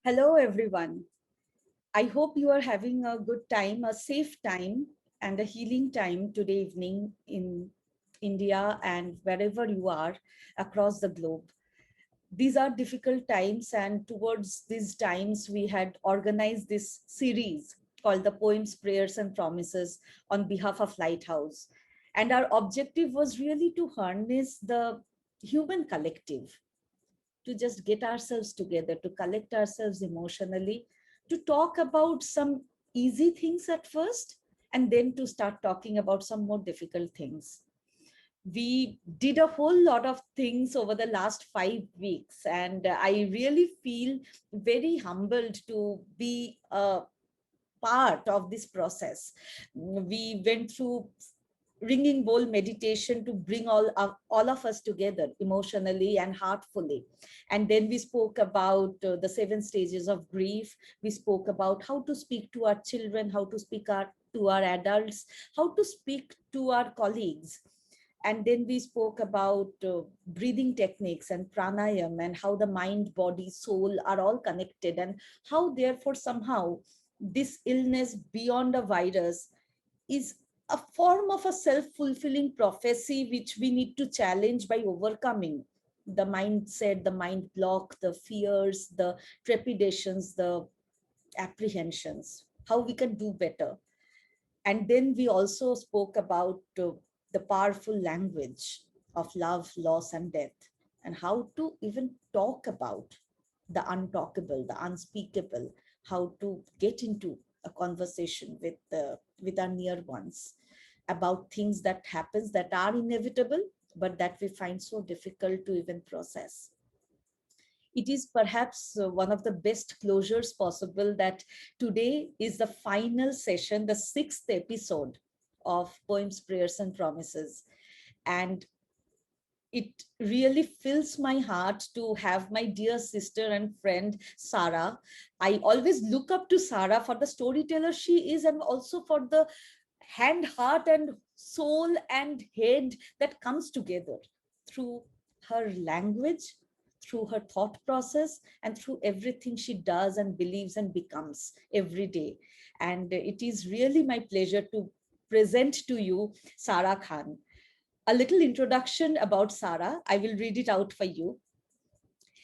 Hello, everyone. I hope you are having a good time, a safe time, and a healing time today evening in India and wherever you are across the globe. These are difficult times, and towards these times, we had organized this series called the Poems, Prayers, and Promises on behalf of Lighthouse. And our objective was really to harness the human collective, to just get ourselves together, to collect ourselves emotionally, to talk about some easy things at first, and then to start talking about some more difficult things. We did a whole lot of things over the last 5 weeks, and I really feel very humbled to be a part of this process. We went through ringing bowl meditation to bring all of us together emotionally and heartfully. And then we spoke about the 7 stages of grief. We spoke about how to speak to our children, how to speak to our adults, how to speak to our colleagues. And then we spoke about breathing techniques and pranayam, and how the mind, body, soul are all connected, and how therefore somehow this illness beyond a virus is a form of a self-fulfilling prophecy which we need to challenge by overcoming the mindset, the mind block, the fears, the trepidations, the apprehensions, how we can do better. And then we also spoke about the powerful language of love, loss, and death, and how to even talk about the untalkable, the unspeakable, how to get into a conversation with our near ones about things that happens that are inevitable, but that we find so difficult to even process. It is perhaps one of the best closures possible that today is the final session, the sixth episode of Poems, Prayers, and Promises. And it really fills my heart to have my dear sister and friend, Sara. I always look up to Sara for the storyteller she is, and also for the hand, heart, and soul and head that comes together through her language, through her thought process, and through everything she does and believes and becomes every day. And it is really my pleasure to present to you Sara Khan. A little introduction about Sara. I will read it out for you.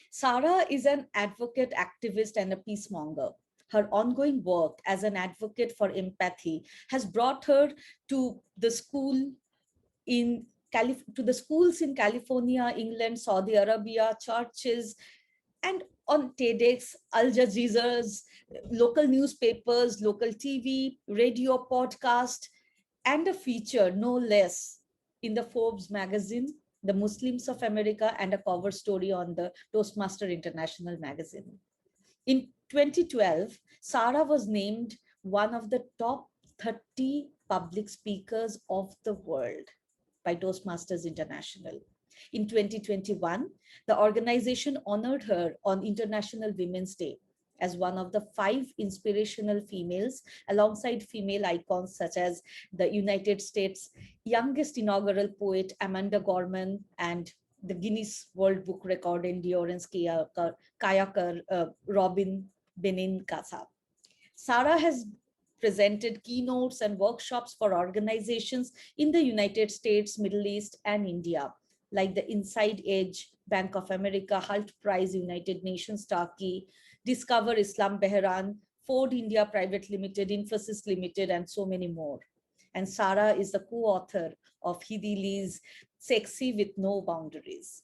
Sara is an advocate, activist, and a peacemonger. Her ongoing work as an advocate for empathy has brought her to the school in to the schools in California, England, Saudi Arabia, churches, and on TEDx, Al Jazeera's, local newspapers, local TV, radio, podcast, and a feature, no less, in the Forbes magazine, the Muslims of America, and a cover story on the Toastmaster International magazine. In 2012, Sara was named one of the top 30 public speakers of the world by Toastmasters International. In 2021, the organization honored her on International Women's Day as one of the 5 inspirational females, alongside female icons such as the United States' youngest inaugural poet, Amanda Gorman, and the Guinness World Book Record endurance kayaker, Robin Benin Casa. Sara has presented keynotes and workshops for organizations in the United States, Middle East, and India, like the Inside Edge, Bank of America, Hult Prize, United Nations, Turkey, Discover Islam Behran, Ford India Private Limited, Infosys Limited, and so many more. And Sara is the co-author of Hidi Lee's Sexy with No Boundaries.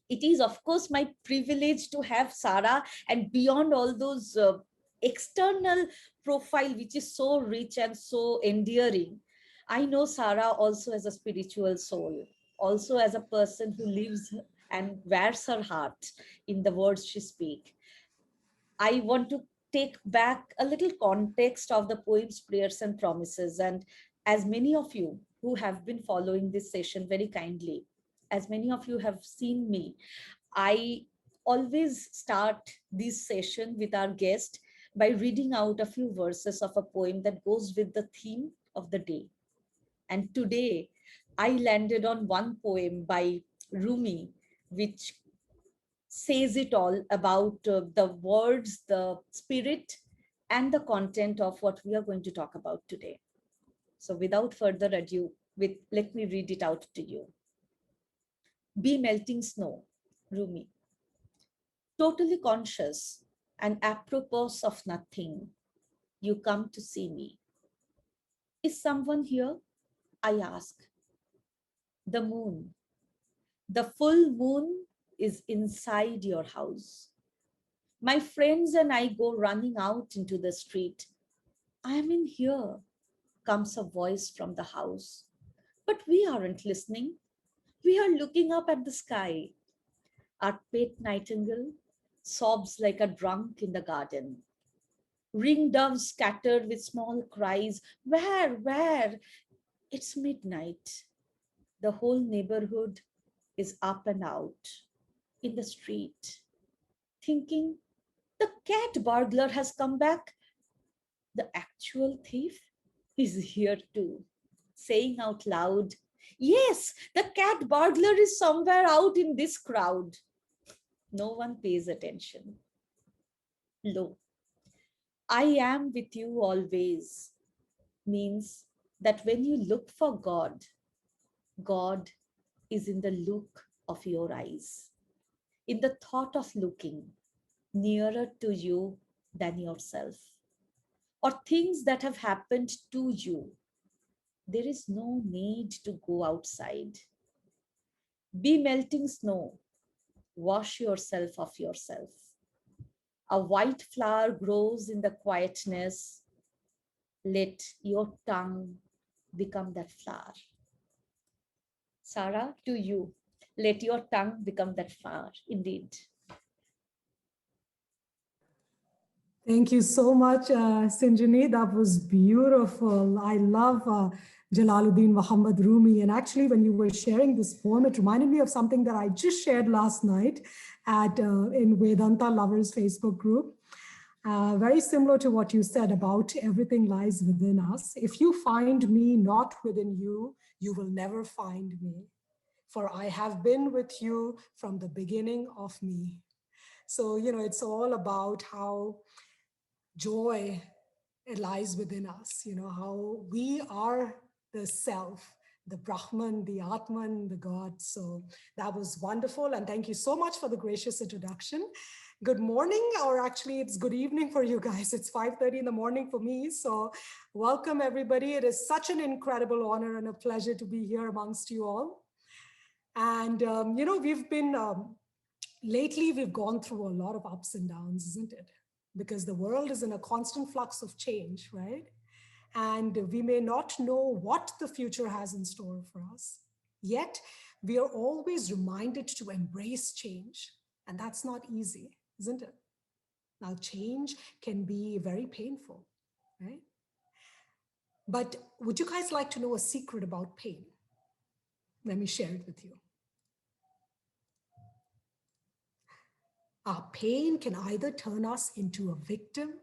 It is, of course, my privilege to have Sara, and beyond all those external profile, which is so rich and so endearing, I know Sara also as a spiritual soul, also as a person who lives and wears her heart in the words she speaks. I want to take back a little context of the Poems, Prayers, and Promises. And as many of you who have been following this session very kindly, as many of you have seen me, I always start this session with our guest by reading out a few verses of a poem that goes with the theme of the day. And today, I landed on one poem by Rumi, which says it all about the words, the spirit, and the content of what we are going to talk about today. So without further ado, let me read it out to you. Be melting snow, Rumi. Totally conscious and apropos of nothing, you come to see me. Is someone here? I ask. The moon. The full moon is inside your house. My friends and I go running out into the street. I am in here, comes a voice from the house. But we aren't listening. We are looking up at the sky. Our pet nightingale sobs like a drunk in the garden. Ring doves scattered with small cries. Where, where? It's midnight. The whole neighborhood is up and out in the street, thinking the cat burglar has come back. The actual thief is here too, saying out loud, yes, the cat burglar is somewhere out in this crowd. No one pays attention. Lo, I am with you always means that when you look for God, God is in the look of your eyes, in the thought of looking nearer to you than yourself, or things that have happened to you. There is no need to go outside. Be melting snow. Wash yourself of yourself. A white flower grows in the quietness. Let your tongue become that flower. Sara, to you. Let your tongue become that flower. Indeed. Thank you so much, Sinjani. That was beautiful. I love Jalaluddin Muhammad Rumi. And actually, when you were sharing this poem, it reminded me of something that I just shared last night at in Vedanta Lovers Facebook group. Very similar to what you said about everything lies within us. If you find me not within you, you will never find me. For I have been with you from the beginning of me. So, it's all about how joy, it lies within us, how we are the self, the Brahman, the Atman, the God. So that was wonderful. And thank you so much for the gracious introduction. Good morning, or actually it's good evening for you guys. It's 5:30 in the morning for me. So welcome everybody. It is such an incredible honor and a pleasure to be here amongst you all. And, we've been, lately we've gone through a lot of ups and downs, isn't it? Because the world is in a constant flux of change, right? And we may not know what the future has in store for us. Yet, we are always reminded to embrace change. And that's not easy, isn't it? Now, change can be very painful, right? But would you guys like to know a secret about pain? Let me share it with you. Our pain can either turn us into a victim,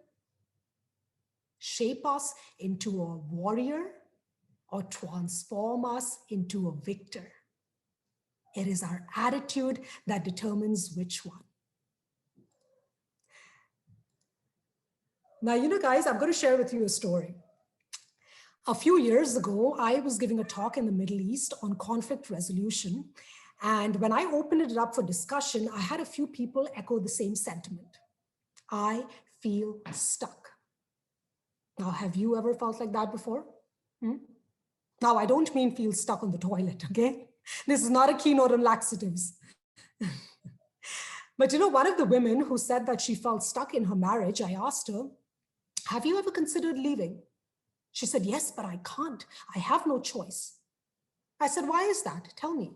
shape us into a warrior, or transform us into a victor. It is our attitude that determines which one. Now, guys, I'm going to share with you a story. A few years ago, I was giving a talk in the Middle East on conflict resolution. And when I opened it up for discussion, I had a few people echo the same sentiment. I feel stuck. Now, have you ever felt like that before? Now, I don't mean feel stuck on the toilet, okay? This is not a keynote on laxatives. But one of the women who said that she felt stuck in her marriage, I asked her, have you ever considered leaving? She said, yes, but I can't. I have no choice. I said, why is that? Tell me.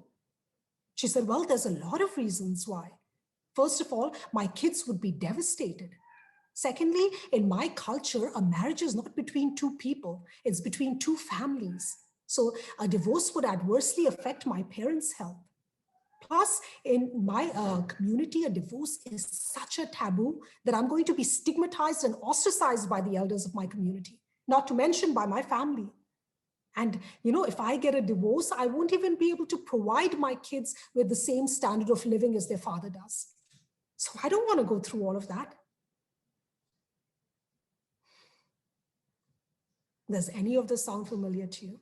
She said, well, there's a lot of reasons why. First of all, my kids would be devastated. Secondly, in my culture, a marriage is not between two people. It's between two families. So a divorce would adversely affect my parents' health. Plus, in my community, a divorce is such a taboo that I'm going to be stigmatized and ostracized by the elders of my community, not to mention by my family. And, if I get a divorce, I won't even be able to provide my kids with the same standard of living as their father does. So I don't want to go through all of that. Does any of this sound familiar to you?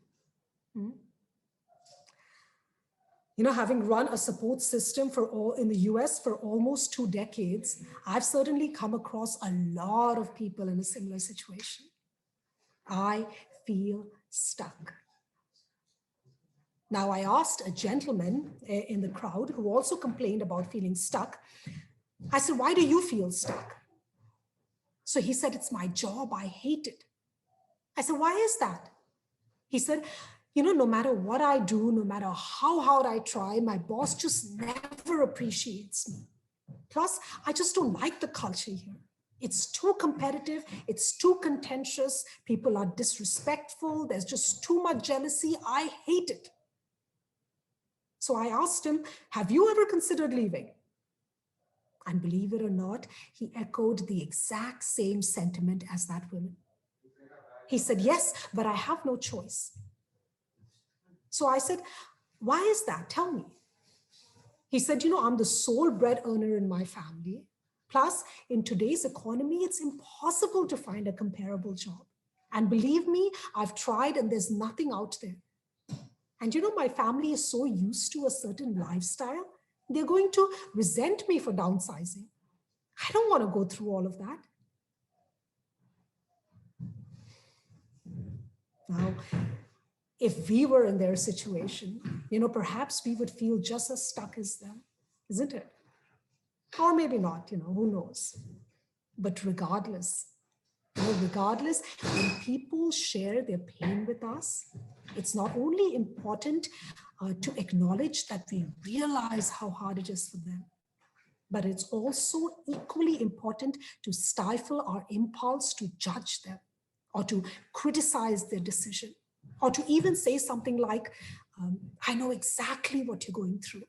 Having run a support system in the US for almost 2 decades, I've certainly come across a lot of people in a similar situation. I feel stuck. Now, I asked a gentleman in the crowd who also complained about feeling stuck. I said, why do you feel stuck? So he said, it's my job. I hate it. I said, why is that? He said, no matter what I do, no matter how hard I try, my boss just never appreciates me. Plus, I just don't like the culture here. It's too competitive. It's too contentious. People are disrespectful. There's just too much jealousy. I hate it. So I asked him, have you ever considered leaving? And believe it or not, he echoed the exact same sentiment as that woman. He said, yes, but I have no choice. So I said, why is that? Tell me. He said, I'm the sole bread earner in my family. Plus, in today's economy, it's impossible to find a comparable job. And believe me, I've tried and there's nothing out there. And my family is so used to a certain lifestyle, they're going to resent me for downsizing. I don't want to go through all of that. Now, if we were in their situation, perhaps we would feel just as stuck as them, isn't it? Or maybe not, who knows? But regardless, when people share their pain with us, it's not only important to acknowledge that we realize how hard it is for them, but it's also equally important to stifle our impulse to judge them or to criticize their decision or to even say something like, I know exactly what you're going through.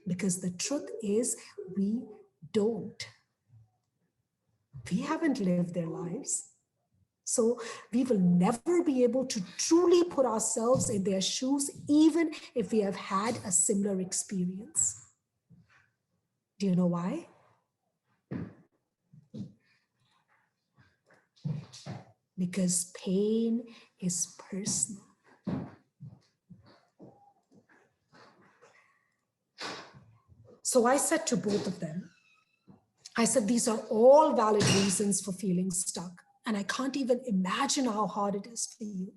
Because the truth is, we don't. We haven't lived their lives. So we will never be able to truly put ourselves in their shoes, even if we have had a similar experience. Do you know why? Because pain is personal. So I said to both of them, I said, these are all valid reasons for feeling stuck. And I can't even imagine how hard it is for you.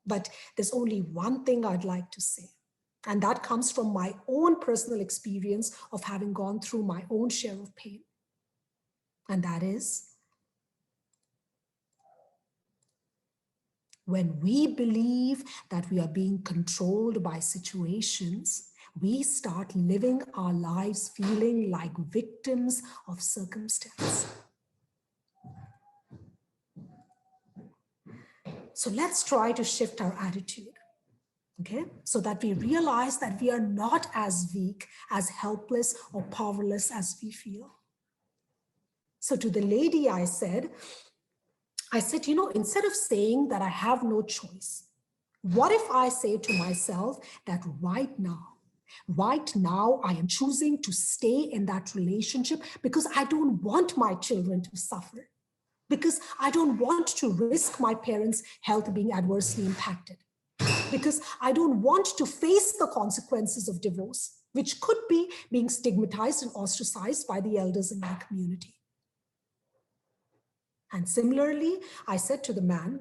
But there's only one thing I'd like to say. And that comes from my own personal experience of having gone through my own share of pain. And that is, when we believe that we are being controlled by situations, we start living our lives feeling like victims of circumstance. So let's try to shift our attitude, okay? So that we realize that we are not as weak, as helpless or powerless as we feel. So to the lady, I said, instead of saying that I have no choice, what if I say to myself that right now, I am choosing to stay in that relationship because I don't want my children to suffer, because I don't want to risk my parents' health being adversely impacted, because I don't want to face the consequences of divorce, which could be being stigmatized and ostracized by the elders in my community. And similarly, I said to the man,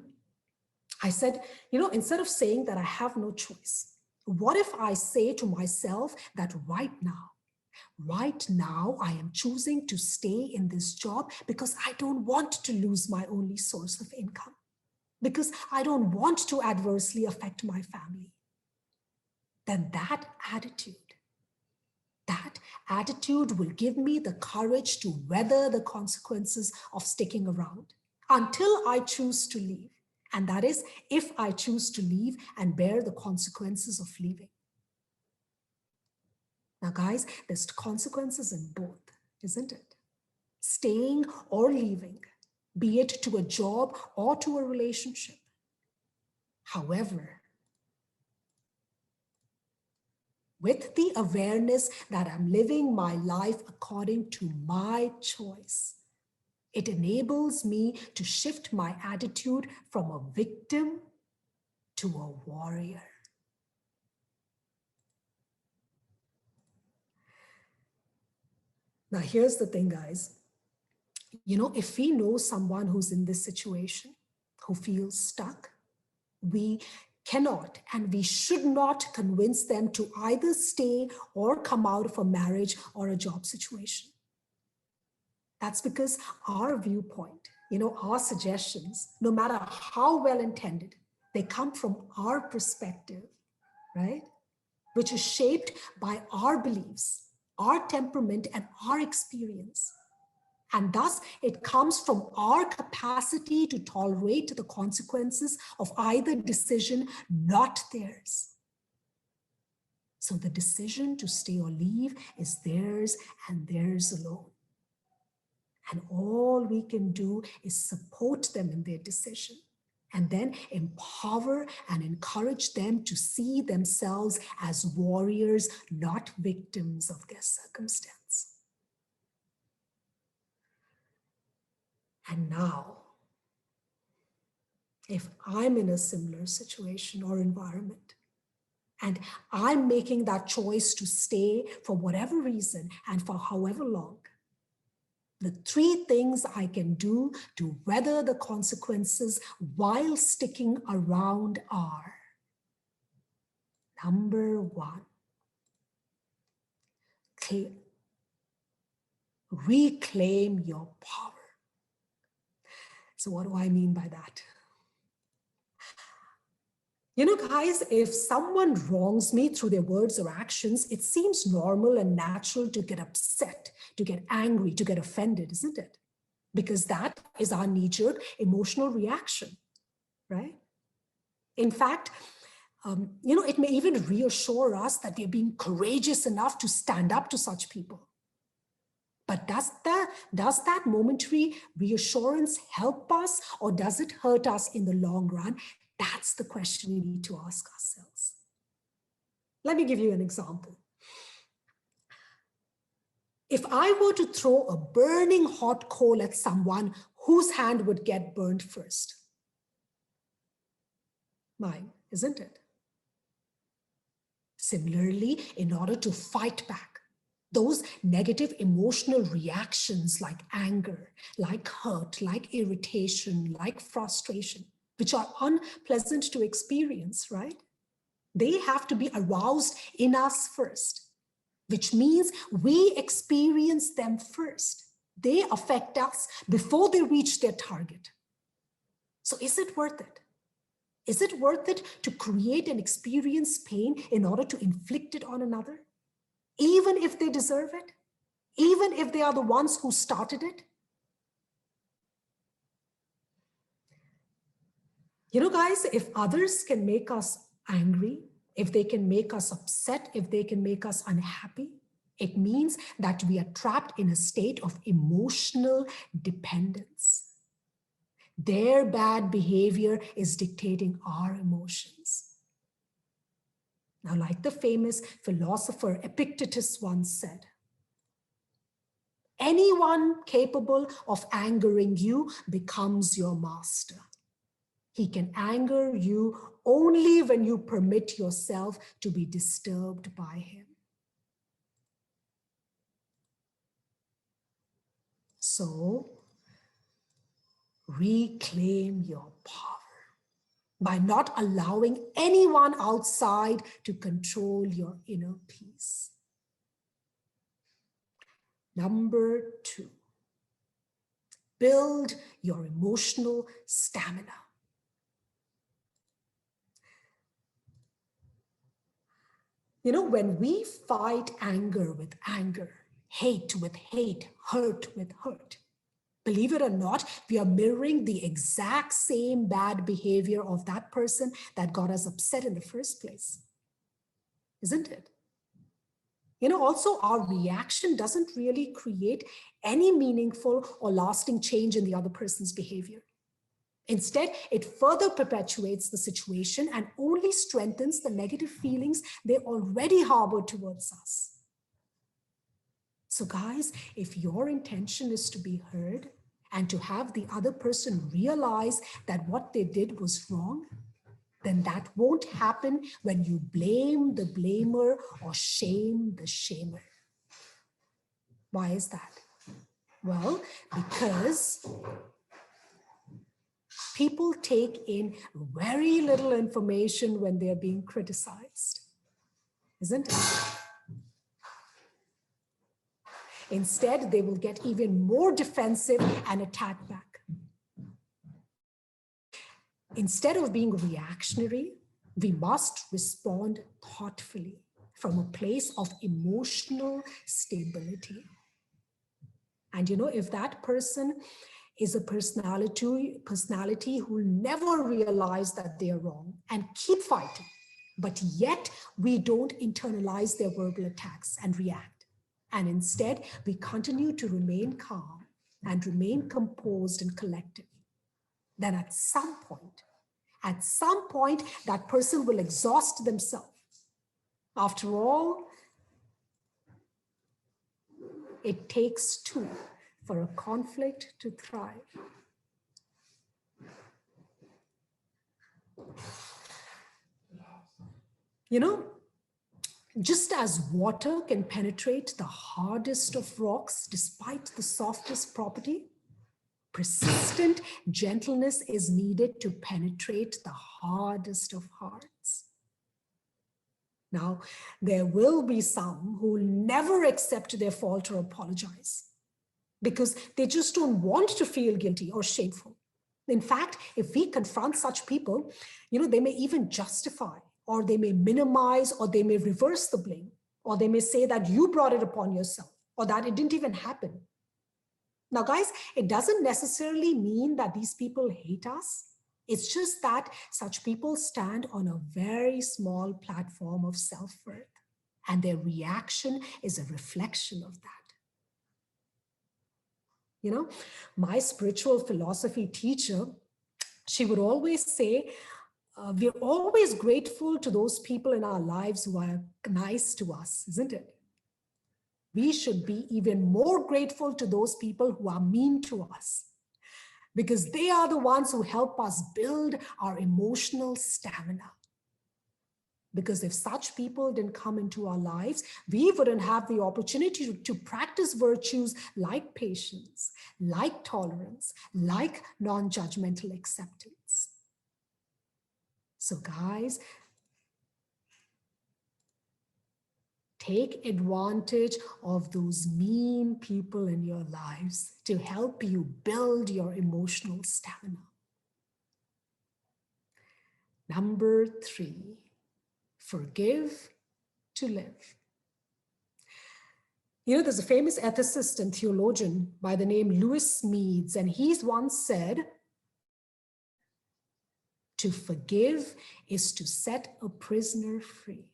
I said, instead of saying that I have no choice, what if I say to myself that right now, I am choosing to stay in this job because I don't want to lose my only source of income, because I don't want to adversely affect my family. Then that attitude will give me the courage to weather the consequences of sticking around until I choose to leave. And that is if I choose to leave and bear the consequences of leaving. Now, guys, there's consequences in both, isn't it? Staying or leaving, be it to a job or to a relationship. However, with the awareness that I'm living my life according to my choice. It enables me to shift my attitude from a victim to a warrior. Now, here's the thing, guys. You know, if we know someone who's in this situation, who feels stuck, we cannot and we should not convince them to either stay or come out of a marriage or a job situation. That's because our viewpoint, you know, our suggestions, no matter how well intended, they come from our perspective, right? Which is shaped by our beliefs, our temperament, and our experience. And thus, it comes from our capacity to tolerate the consequences of either decision, not theirs. So the decision to stay or leave is theirs and theirs alone. And all we can do is support them in their decision and then empower and encourage them to see themselves as warriors, not victims of their circumstance. And now, if I'm in a similar situation or environment, and I'm making that choice to stay for whatever reason and for however long, the three things I can do to weather the consequences while sticking around are: number one, reclaim your power. So what do I mean by that? You know, guys, if someone wrongs me through their words or actions, it seems normal and natural to get upset, to get angry, to get offended, isn't it? Because that is our knee-jerk emotional reaction, right? In fact, you know, it may even reassure us that we're being courageous enough to stand up to such people. But does that momentary reassurance help us, or does it hurt us in the long run? That's the question we need to ask ourselves. Let me give you an example. If I were to throw a burning hot coal at someone, whose hand would get burned first? Mine, isn't it? Similarly, in order to fight back, those negative emotional reactions like anger, like hurt, like irritation, like frustration, which are unpleasant to experience, right? They have to be aroused in us first, which means we experience them first. They affect us before they reach their target. So is it worth it? Is it worth it to create and experience pain in order to inflict it on another? Even if they deserve it? Even if they are the ones who started it? You know, guys, if others can make us angry, if they can make us upset, if they can make us unhappy, it means that we are trapped in a state of emotional dependence. Their bad behavior is dictating our emotions. Now, like the famous philosopher Epictetus once said, anyone capable of angering you becomes your master. He can anger you only when you permit yourself to be disturbed by him. So, reclaim your power by not allowing anyone outside to control your inner peace. Number two, build your emotional stamina. You know, when we fight anger with anger, hate with hate, hurt with hurt, believe it or not, we are mirroring the exact same bad behavior of that person that got us upset in the first place, isn't it? You know, also our reaction doesn't really create any meaningful or lasting change in the other person's behavior. Instead, it further perpetuates the situation and only strengthens the negative feelings they already harbor towards us. So guys, if your intention is to be heard and to have the other person realize that what they did was wrong, then that won't happen when you blame the blamer or shame the shamer. Why is that? Well, because people take in very little information when they're being criticized, isn't it? Instead, they will get even more defensive and attack back. Instead of being reactionary, we must respond thoughtfully from a place of emotional stability. And if that person is a personality who will never realize that they are wrong and keep fighting, but yet we don't internalize their verbal attacks and react. And instead, we continue to remain calm and remain composed and collective. Then at some point, that person will exhaust themselves. After all, it takes two for a conflict to thrive. Just as water can penetrate the hardest of rocks despite the softest property, persistent gentleness is needed to penetrate the hardest of hearts. Now, there will be some who will never accept their fault or apologize because they just don't want to feel guilty or shameful. In fact, if we confront such people, they may even justify, or they may minimize, or they may reverse the blame, or they may say that you brought it upon yourself, or that it didn't even happen. Now, guys, it doesn't necessarily mean that these people hate us. It's just that such people stand on a very small platform of self-worth, and their reaction is a reflection of that. My spiritual philosophy teacher, she would always say, we're always grateful to those people in our lives who are nice to us, isn't it? We should be even more grateful to those people who are mean to us, because they are the ones who help us build our emotional stamina. Because if such people didn't come into our lives, we wouldn't have the opportunity to practice virtues like patience, like tolerance, like non-judgmental acceptance. So guys, take advantage of those mean people in your lives to help you build your emotional stamina. Number 3, forgive to live. There's a famous ethicist and theologian by the name Lewis Meads, and he's once said, to forgive is to set a prisoner free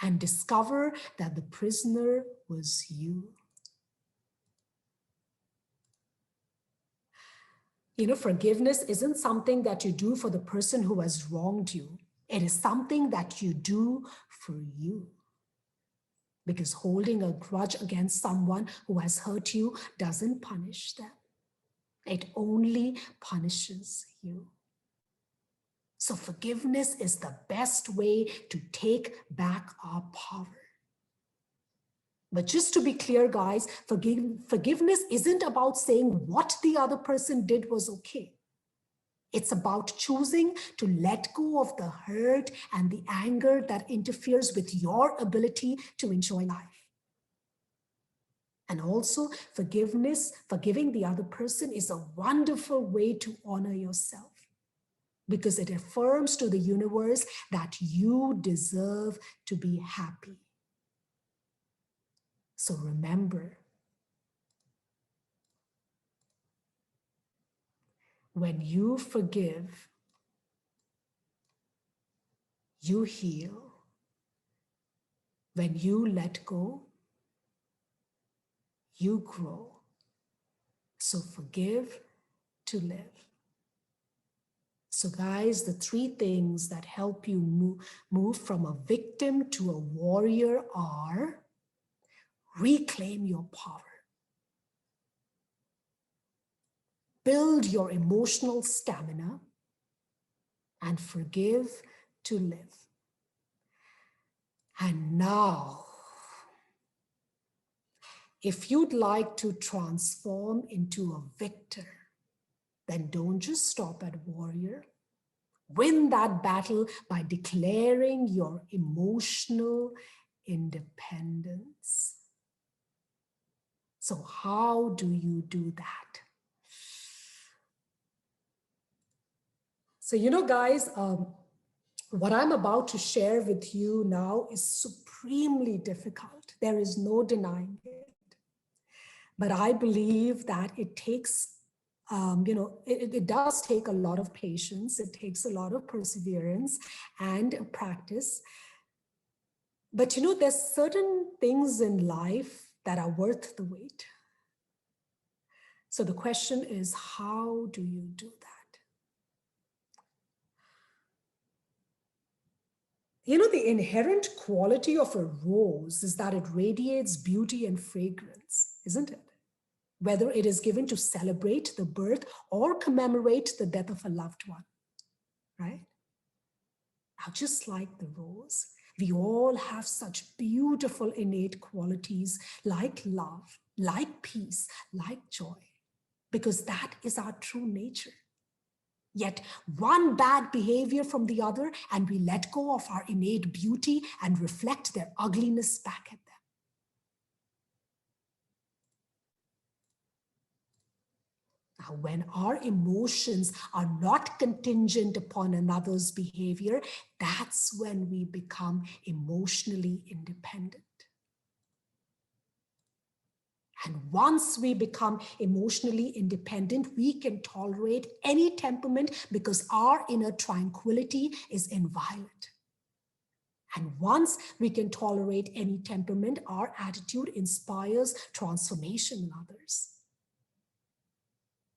and discover that the prisoner was you. Forgiveness isn't something that you do for the person who has wronged you. It is something that you do for you. Because holding a grudge against someone who has hurt you doesn't punish them. It only punishes you. So forgiveness is the best way to take back our power. But just to be clear, guys, forgiveness isn't about saying what the other person did was okay. It's about choosing to let go of the hurt and the anger that interferes with your ability to enjoy life. And also, forgiving the other person is a wonderful way to honor yourself, because it affirms to the universe that you deserve to be happy. So remember, when you forgive, you heal. When you let go, you grow. So forgive to live. So guys, the three things that help you move from a victim to a warrior are: reclaim your power, build your emotional stamina, and forgive to live. And now, if you'd like to transform into a victor, then don't just stop at warrior. Win that battle by declaring your emotional independence. So how do you do that? So, guys, what I'm about to share with you now is supremely difficult. There is no denying it. But I believe that it takes, it does take a lot of patience. It takes a lot of perseverance and practice. But, there's certain things in life that are worth the wait. So the question is, how do you do that? The inherent quality of a rose is that it radiates beauty and fragrance, isn't it? Whether it is given to celebrate the birth or commemorate the death of a loved one, right? Now, just like the rose, we all have such beautiful innate qualities like love, like peace, like joy, because that is our true nature. Yet one bad behavior from the other, and we let go of our innate beauty and reflect their ugliness back at them. Now, when our emotions are not contingent upon another's behavior, that's when we become emotionally independent. And once we become emotionally independent, we can tolerate any temperament because our inner tranquility is inviolate. And once we can tolerate any temperament, our attitude inspires transformation in others.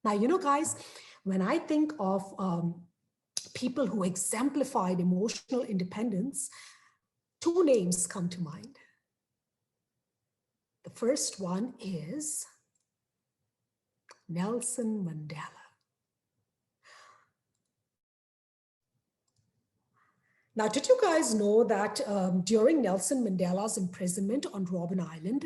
Now, guys, when I think of people who exemplified emotional independence, two names come to mind. The first one is Nelson Mandela. Now, did you guys know that during Nelson Mandela's imprisonment on Robben Island,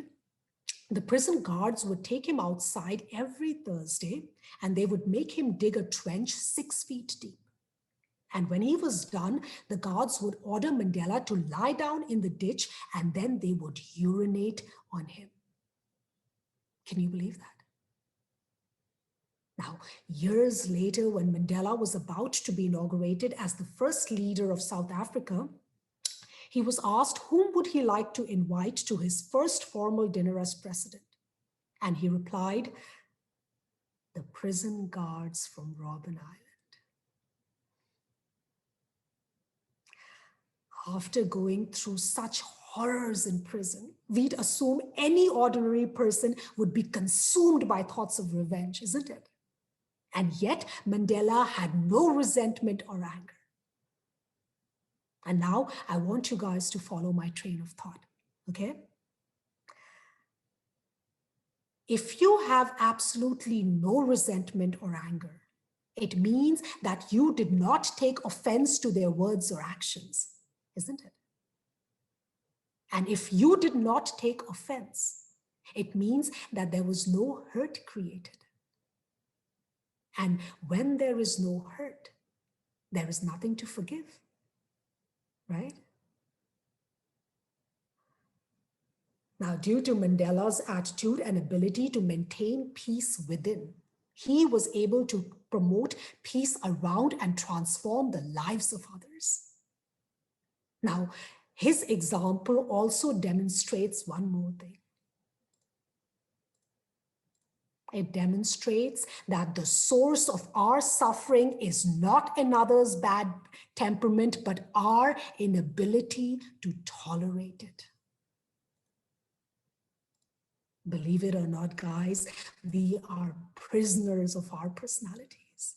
the prison guards would take him outside every Thursday and they would make him dig a trench 6 feet deep. And when he was done, the guards would order Mandela to lie down in the ditch and then they would urinate on him. Can you believe that? Now, years later, when Mandela was about to be inaugurated as the first leader of South Africa, he was asked whom would he like to invite to his first formal dinner as president. And he replied, the prison guards from Robben Island. After going through such horrors in prison, we'd assume any ordinary person would be consumed by thoughts of revenge, isn't it? And yet Mandela had no resentment or anger. And now I want you guys to follow my train of thought, okay? If you have absolutely no resentment or anger, it means that you did not take offense to their words or actions, isn't it? And if you did not take offense, it means that there was no hurt created. And when there is no hurt, there is nothing to forgive, right? Now, due to Mandela's attitude and ability to maintain peace within, he was able to promote peace around and transform the lives of others. Now, his example also demonstrates one more thing. It demonstrates that the source of our suffering is not another's bad temperament, but our inability to tolerate it. Believe it or not, guys, we are prisoners of our personalities.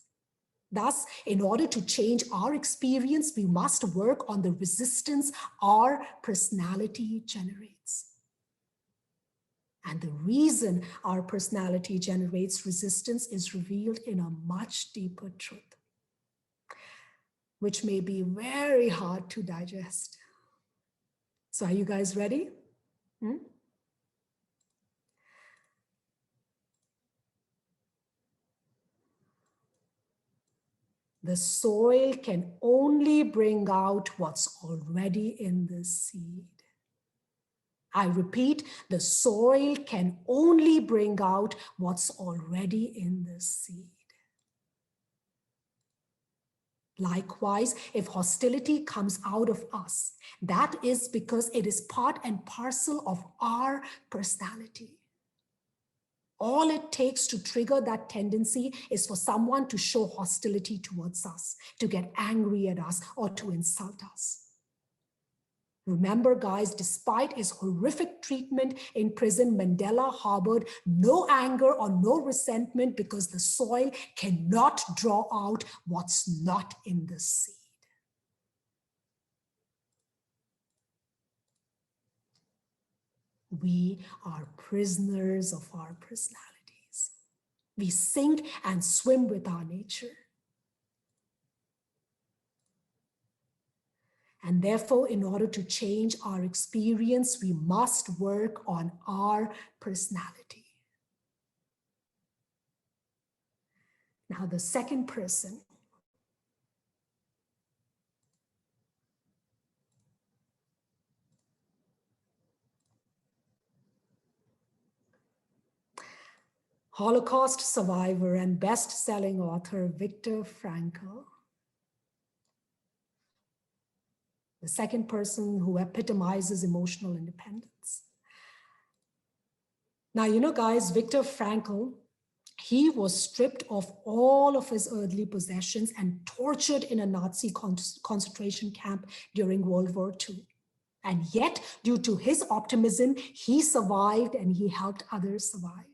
Thus, in order to change our experience, we must work on the resistance our personality generates. And the reason our personality generates resistance is revealed in a much deeper truth, which may be very hard to digest. So are you guys ready? The soil can only bring out what's already in the seed. I repeat, the soil can only bring out what's already in the seed. Likewise, if hostility comes out of us, that is because it is part and parcel of our personality. All it takes to trigger that tendency is for someone to show hostility towards us, to get angry at us, or to insult us. Remember, guys, despite his horrific treatment in prison, Mandela harbored no anger or no resentment because the soil cannot draw out what's not in the seed. We are prisoners of our personalities. We sink and swim with our nature. And therefore, in order to change our experience, we must work on our personality. Now, the second person. Holocaust survivor and best-selling author Viktor Frankl. The second person who epitomizes emotional independence. Now, you know, guys, Viktor Frankl, he was stripped of all of his earthly possessions and tortured in a Nazi concentration camp during World War II. And yet, due to his optimism, he survived and he helped others survive.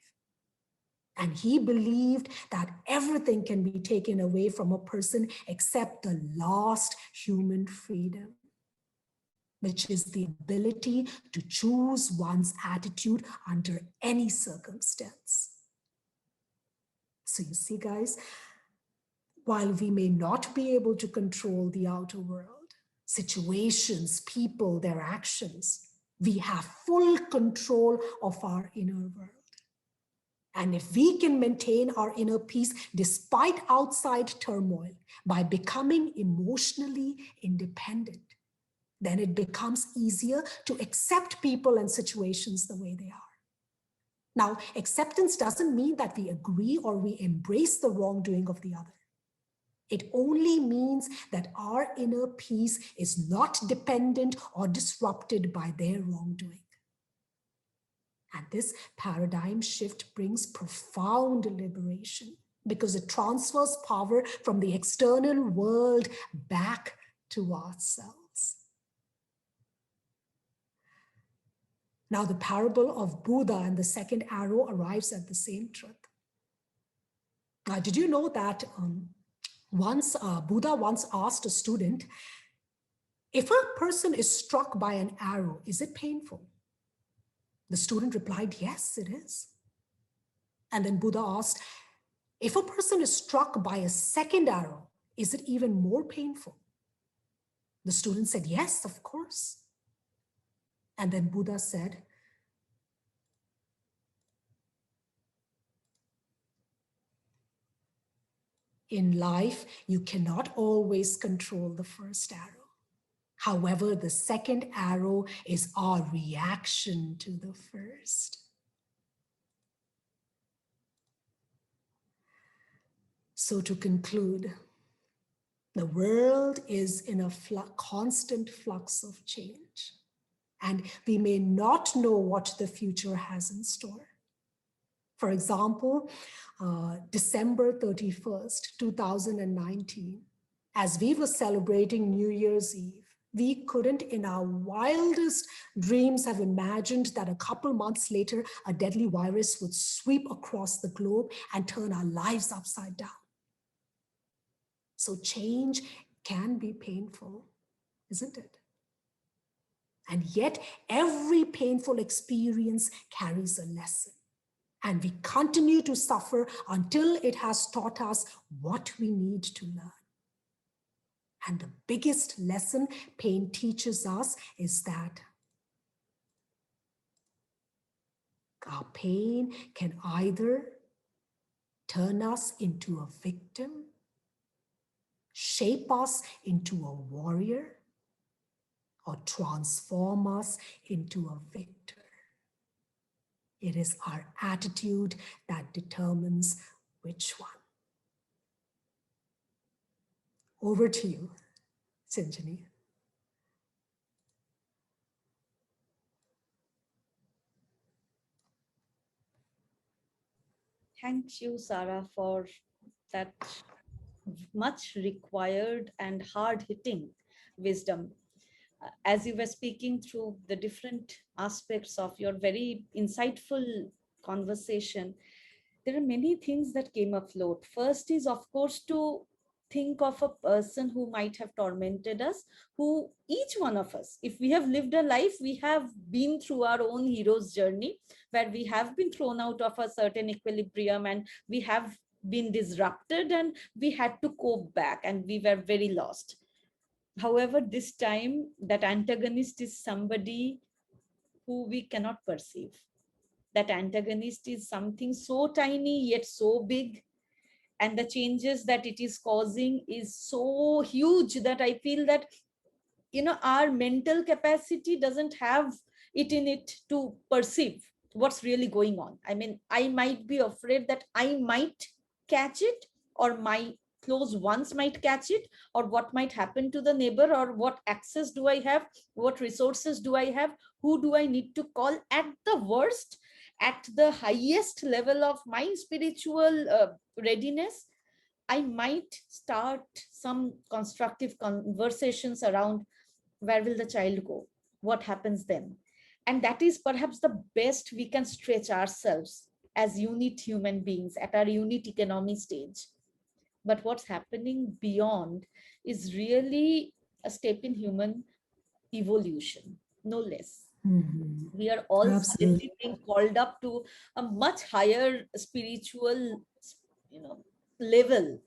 And he believed that everything can be taken away from a person except the last human freedom, which is the ability to choose one's attitude under any circumstance. So you see, guys, while we may not be able to control the outer world, situations, people, their actions, we have full control of our inner world. And if we can maintain our inner peace despite outside turmoil by becoming emotionally independent, then it becomes easier to accept people and situations the way they are. Now, acceptance doesn't mean that we agree or we embrace the wrongdoing of the other. It only means that our inner peace is not dependent or disrupted by their wrongdoing. And this paradigm shift brings profound liberation because it transfers power from the external world back to ourselves. Now, the parable of Buddha and the second arrow arrives at the same truth. Now, did you know that Buddha once asked a student, if a person is struck by an arrow, is it painful? The student replied, yes, it is. And then Buddha asked, if a person is struck by a second arrow, is it even more painful? The student said, yes, of course. And then Buddha said, in life, you cannot always control the first arrow. However, the second arrow is our reaction to the first. So to conclude, the world is in a constant flux of change, and we may not know what the future has in store. For example, December 31st, 2019, as we were celebrating New Year's Eve, we couldn't in our wildest dreams have imagined that a couple months later, a deadly virus would sweep across the globe and turn our lives upside down. So change can be painful, isn't it? And yet, every painful experience carries a lesson. And we continue to suffer until it has taught us what we need to learn. And the biggest lesson pain teaches us is that our pain can either turn us into a victim, shape us into a warrior, or transform us into a victor. It is our attitude that determines which one. Over to you, Sinjani. Thank you, Sara, for that much required and hard hitting wisdom. As you were speaking through the different aspects of your very insightful conversation, there are many things that came afloat. First is, of course, to think of a person who might have tormented us, who each one of us, if we have lived a life, we have been through our own hero's journey, where we have been thrown out of a certain equilibrium and we have been disrupted and we had to cope back and we were very lost. However, this time that antagonist is somebody who we cannot perceive. That antagonist is something so tiny yet so big, and the changes that it is causing is so huge that I feel that our mental capacity doesn't have it in it to perceive what's really going on. I mean, I might be afraid that I might catch it, or my close ones might catch it, or what might happen to the neighbor, or what access do I have, what resources do I have, who do I need to call. At the worst, at the highest level of my spiritual readiness, I might start some constructive conversations around where will the child go, what happens then. And that is perhaps the best we can stretch ourselves as unit human beings at our unit economy stage. But what's happening beyond is really a step in human evolution, no less. Mm-hmm. We are all Absolutely. suddenly being called up to a much higher spiritual level.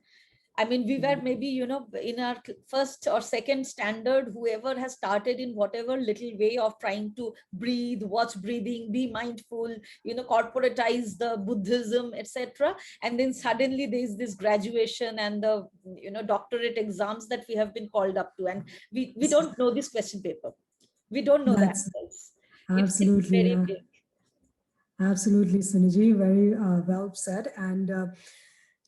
I mean, we were maybe, in our first or second standard, whoever has started in whatever little way of trying to breathe, watch breathing, be mindful, corporatize the Buddhism, etc. And then suddenly there is this graduation and the, doctorate exams that we have been called up to. And we don't know this question paper. We don't know that. That's It's absolutely, very big. absolutely, Suniji. Very well said. And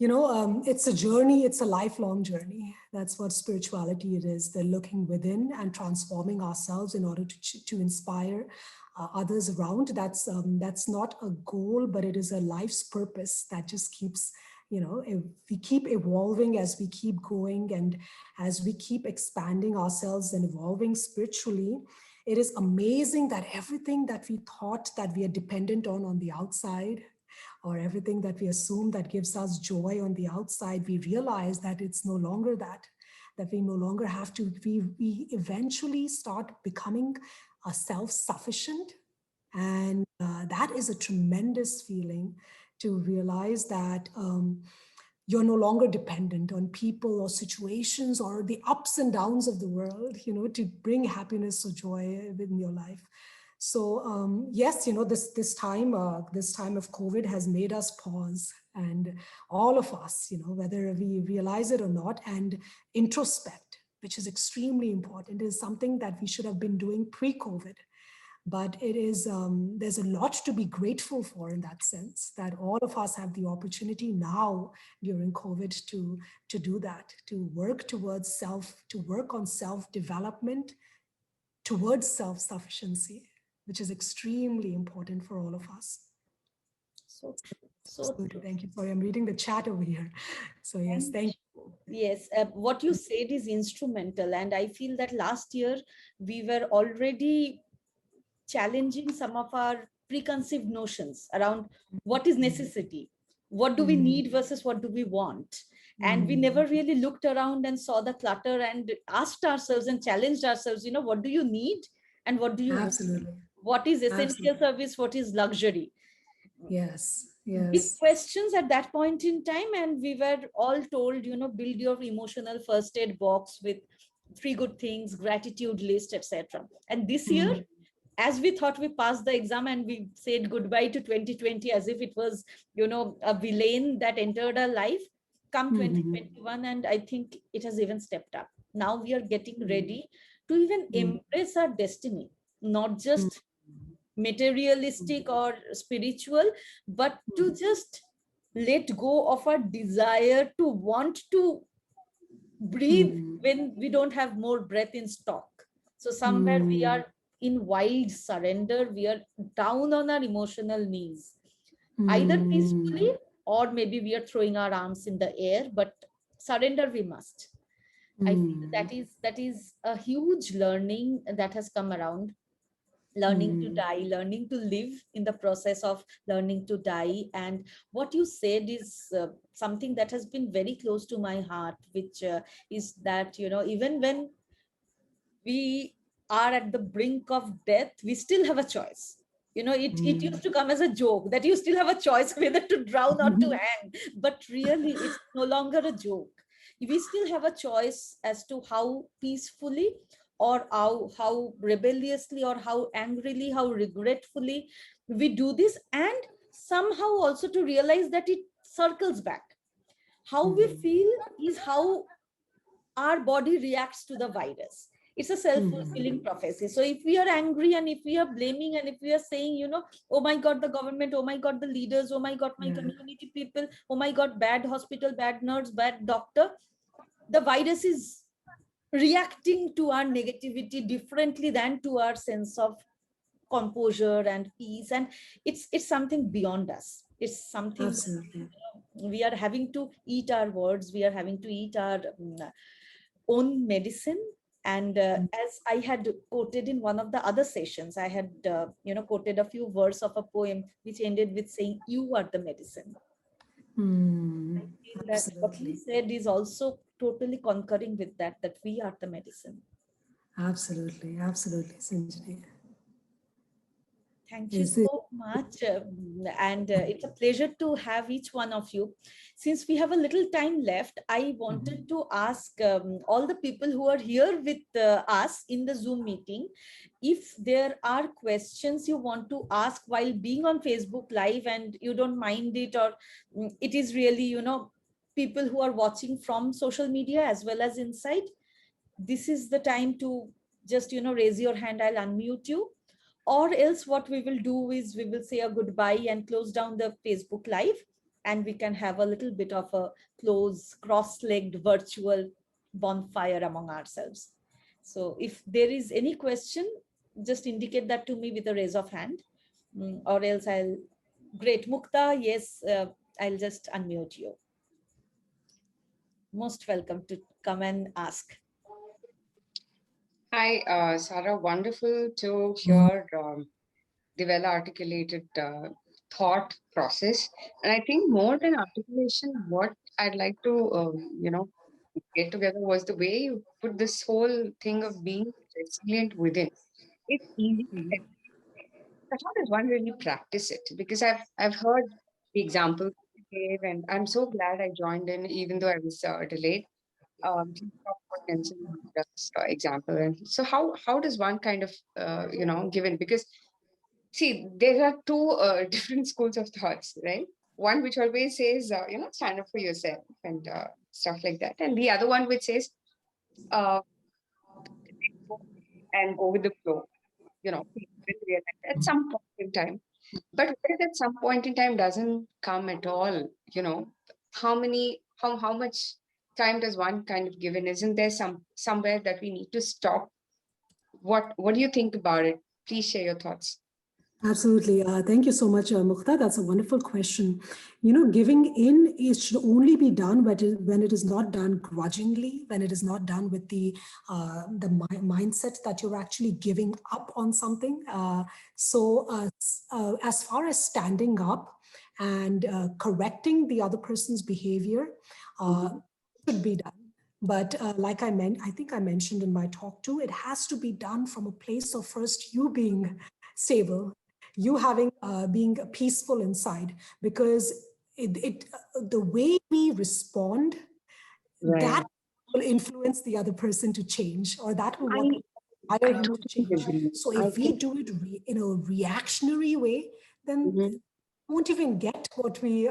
it's a journey. It's a lifelong journey. That's what spirituality it is. They're looking within and transforming ourselves in order to inspire others around. That's not a goal, but it is a life's purpose that just keeps. If we keep evolving as we keep going and as we keep expanding ourselves and evolving spiritually, it is amazing that everything that we thought that we are dependent on the outside, or everything that we assume that gives us joy on the outside, we realize that it's no longer that we no longer have to, we eventually start becoming a self-sufficient. And that is a tremendous feeling, to realize that you're no longer dependent on people or situations or the ups and downs of the world, to bring happiness or joy in your life. So yes, this time of COVID has made us pause, and all of us, whether we realize it or not, and introspect, which is extremely important. It is something that we should have been doing pre-COVID. But it is there's a lot to be grateful for, in that sense, that all of us have the opportunity now during COVID to do that, to work towards to work on self-development, towards self-sufficiency, which is extremely important for all of us. So true. So Good. true. Thank you. Sorry, I'm reading the chat over here. So yes, thank you. Yes, what you said is instrumental. And I feel that last year we were already challenging some of our preconceived notions around what is necessity, what do we need versus what do we want. And we never really looked around and saw the clutter and asked ourselves and challenged ourselves, what do you need and what do you want? Absolutely. What is essential Absolutely. service? What is luxury? Yes. Big Yes. questions at that point in time. And we were all told, build your emotional first aid box with three good things, gratitude list, etc. And this year, Mm. as we thought we passed the exam and we said goodbye to 2020 as if it was, a villain that entered our life, come Mm-hmm. 2021, and I think it has even stepped up. Now we are getting Mm. ready to even Mm. embrace our destiny, not Mm. just materialistic or spiritual, but to just let go of our desire to want to breathe Mm. when we don't have more breath in stock. So somewhere we Mm. are in wild surrender, we are down on our emotional knees, either peacefully Mm. or maybe we are throwing our arms in the air, but surrender we must. I feel Mm. that is a huge learning that has come around. Learning to Mm. die, learning to live in the process of learning to die. And what you said is something that has been very close to my heart, which is that, even when we are at the brink of death, we still have a choice. It Mm. used to come as a joke that you still have a choice whether to drown or to hang. But really, it's no longer a joke. We still have a choice as to how peacefully or how rebelliously or how angrily, how regretfully we do this. And somehow also to realize that it circles back. How we Mm. feel is how our body reacts to the virus. It's a self-fulfilling Mm. prophecy. So if we are angry and if we are blaming and if we are saying, oh my God, the government, oh my God, the leaders, oh my God, my Yeah. community people, oh my God, bad hospital, bad nurse, bad doctor, the virus is reacting to our negativity differently than to our sense of composure and peace. And it's something beyond us. It's something Absolutely. we are having to eat our words, we are having to eat our own medicine. And as I had quoted in one of the other sessions, I had quoted a few words of a poem which ended with saying, you are the medicine. Mm. I feel that what he Absolutely. said is also totally concurring with that we are the medicine. Absolutely. Absolutely, Sanjani. Thank you Is it? so much. And it's a pleasure to have each one of you. Since we have a little time left, I wanted to ask all the people who are here with us in the Zoom meeting, if there are questions you want to ask while being on Facebook Live and you don't mind it, or it is really, people who are watching from social media as well as inside, this is the time to just, raise your hand, I'll unmute you. Or else what we will do is we will say a goodbye and close down the Facebook Live, and we can have a little bit of a close, cross-legged virtual bonfire among ourselves. So if there is any question, just indicate that to me with a raise of hand. Or else I'll, great, Mukta, yes, I'll just unmute you. Most welcome to come and ask. Hi, Sara. Wonderful to hear the well articulated thought process. And I think more than articulation, what I'd like to, get together was the way you put this whole thing of being resilient within. It's easy to say, but how does one really practice it? Because I've heard the examples you gave, and I'm so glad I joined in, even though I was delayed. Just talk about Nelson Mandela's example. And so, how does one kind of give in? Because see, there are two different schools of thoughts, right? One which always says, stand up for yourself and stuff like that, and the other one which says, uh, and go with the flow. People will realize at some point in time. But what if at some point in time doesn't come at all? How much time does one kind of give in? Isn't there somewhere that we need to stop? What do you think about it? Please share your thoughts. Absolutely. Thank you so much, Mukhtar. That's a wonderful question. Giving in should only be done when it is not done grudgingly, when it is not done with the mindset that you're actually giving up on something. As far as standing up and correcting the other person's behavior, should be done. But like I think I mentioned in my talk too, it has to be done from a place of first you being stable, you having being peaceful inside, because the way we respond, that Right. will influence the other person to change, or that will what I inspire I him to totally change. agree. So I if we think. do it in a reactionary way, then Mhm. won't even get what we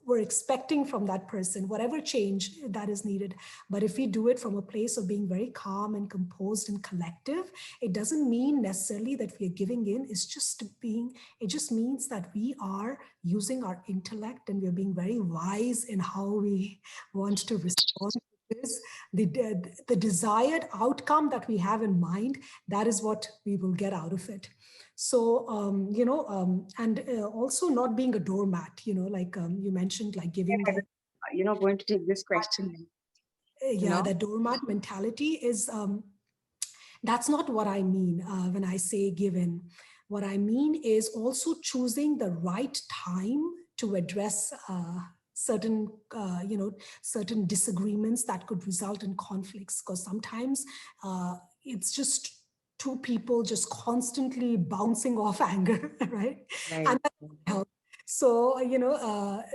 were expecting from that person, whatever change that is needed. But if we do it from a place of being very calm and composed and collective, it doesn't mean necessarily that we are giving in. It just means that we are using our intellect and we're being very wise in how we want to respond to this. The desired outcome that we have in mind, that is what we will get out of it. So, and also not being a doormat, like you mentioned, like giving Yeah, the, going to take this question. You yeah, know. that doormat mentality is, that's not what I mean when I say given. What I mean is also choosing the right time to address certain disagreements that could result in conflicts. Because sometimes it's just two people just constantly bouncing off anger, right? Right. And that doesn't help. So,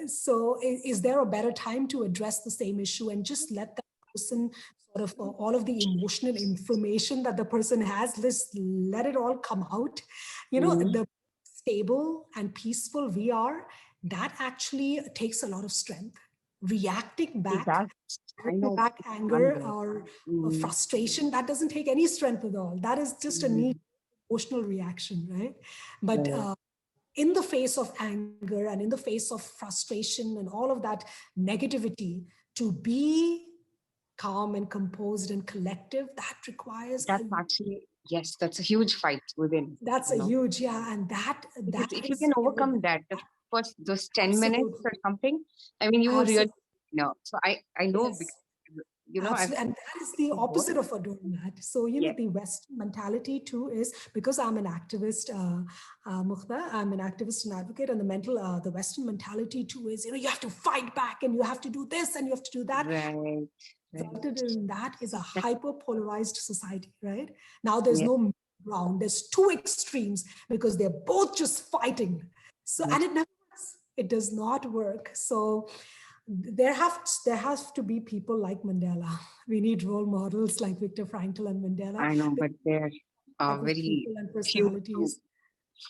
so is there a better time to address the same issue and just let that person sort of all of the emotional information that the person has, let it all come out. Mhm. The stable and peaceful we are, that actually takes a lot of strength. Reacting It back, does. I know. anger Wonder. or Mhm. frustration, that doesn't take any strength at all. That is just a Mhm. neat emotional reaction, right? But Right. in the face of anger and in the face of frustration and all of that negativity, to be calm and composed and collective, that requires That's actually, yes, that's a huge fight within, that's you a know. huge, yeah, and Because that if you is, can overcome that, the first those 10 minutes absolutely, or something, I mean, you really absolutely, know. So I know because yes. I've Absolutely. And that is the worked. opposite of a doormat. So, Yeah. the Western mentality too is, because I'm an activist, Mukhtar, I'm an activist and advocate, and the Western mentality too is, you have to fight back and you have to do this and you have to do that. Right. Right. Resulted in that is a hyper polarized society, right? Now there's Yeah. no middle ground. There's two extremes because they're both just fighting. So, and Yes. it never works. It does not work. So there has to be people like Mandela. We need role models like Viktor Frankl and Mandela, I know, but they're type of very people and few to personalities,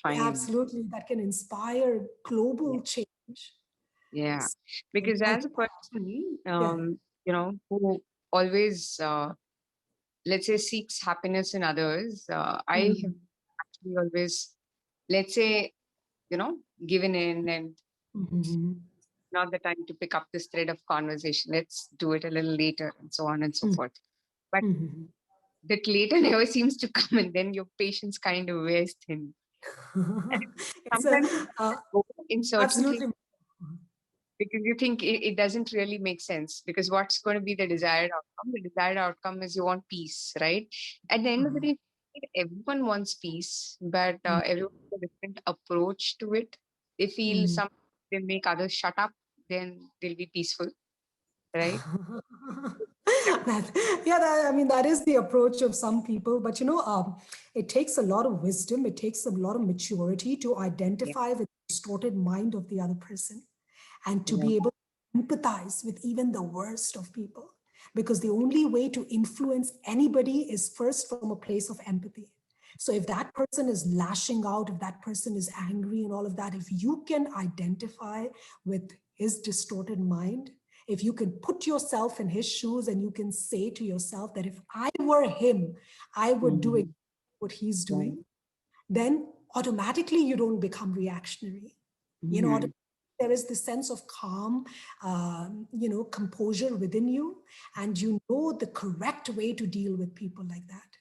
find. absolutely, that can inspire Yeah. global change. Yeah. So, Because I, as a person, yeah. who always, let's say, seeks happiness in others, I have Mhm. actually always, let's say, given in and Mhm. not the time to pick up this thread of conversation. Let's do it a little later and so on and so forth. But Mhm. that later never seems to come, and then your patience kind of wears thin. And It's a sometimes go in certain places absolutely. because you think it doesn't really make sense, because what's going to be the desired outcome? The desired outcome is you want peace, right? At the end of the day, everyone wants peace, but everyone has a different approach to it. They feel Mhm. some they make others shut up, then they'll be peaceful, right? Yeah, I mean, that is the approach of some people, but it takes a lot of wisdom, it takes a lot of maturity to Yeah, identify with the distorted mind of the other person and to yeah. be able to empathize with even the worst of people. Because the only way to influence anybody is first from a place of empathy. So if that person is lashing out, if that person is angry and all of that, if you can identify with his distorted mind, if you can put yourself in his shoes and you can say to yourself that if I were him, I would do Mhm. exactly what he's Right. doing, then automatically you don't become reactionary. Mhm. There is this sense of calm, composure within you, and you know the correct way to deal with people like that,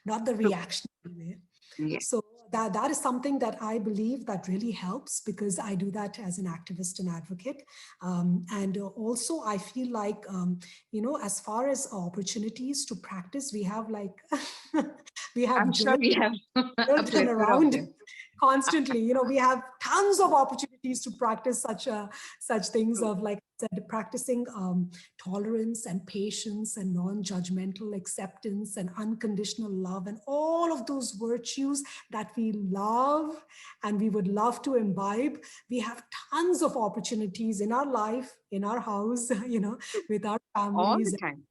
not the True. reactionary way. Yeah. So that is something that I believe that really helps, because I do that as an activist and advocate. And also I feel like, as far as opportunities to practice, we have like, we I'm have sure dirt, we have a dirt and plethora of around them. constantly. We have tons of opportunities to practice such things True. of like said, practicing tolerance and patience and non-judgmental acceptance and unconditional love and all of those virtues that we love and we would love to imbibe. We have tons of opportunities in our life, in our house, with our All the families, time.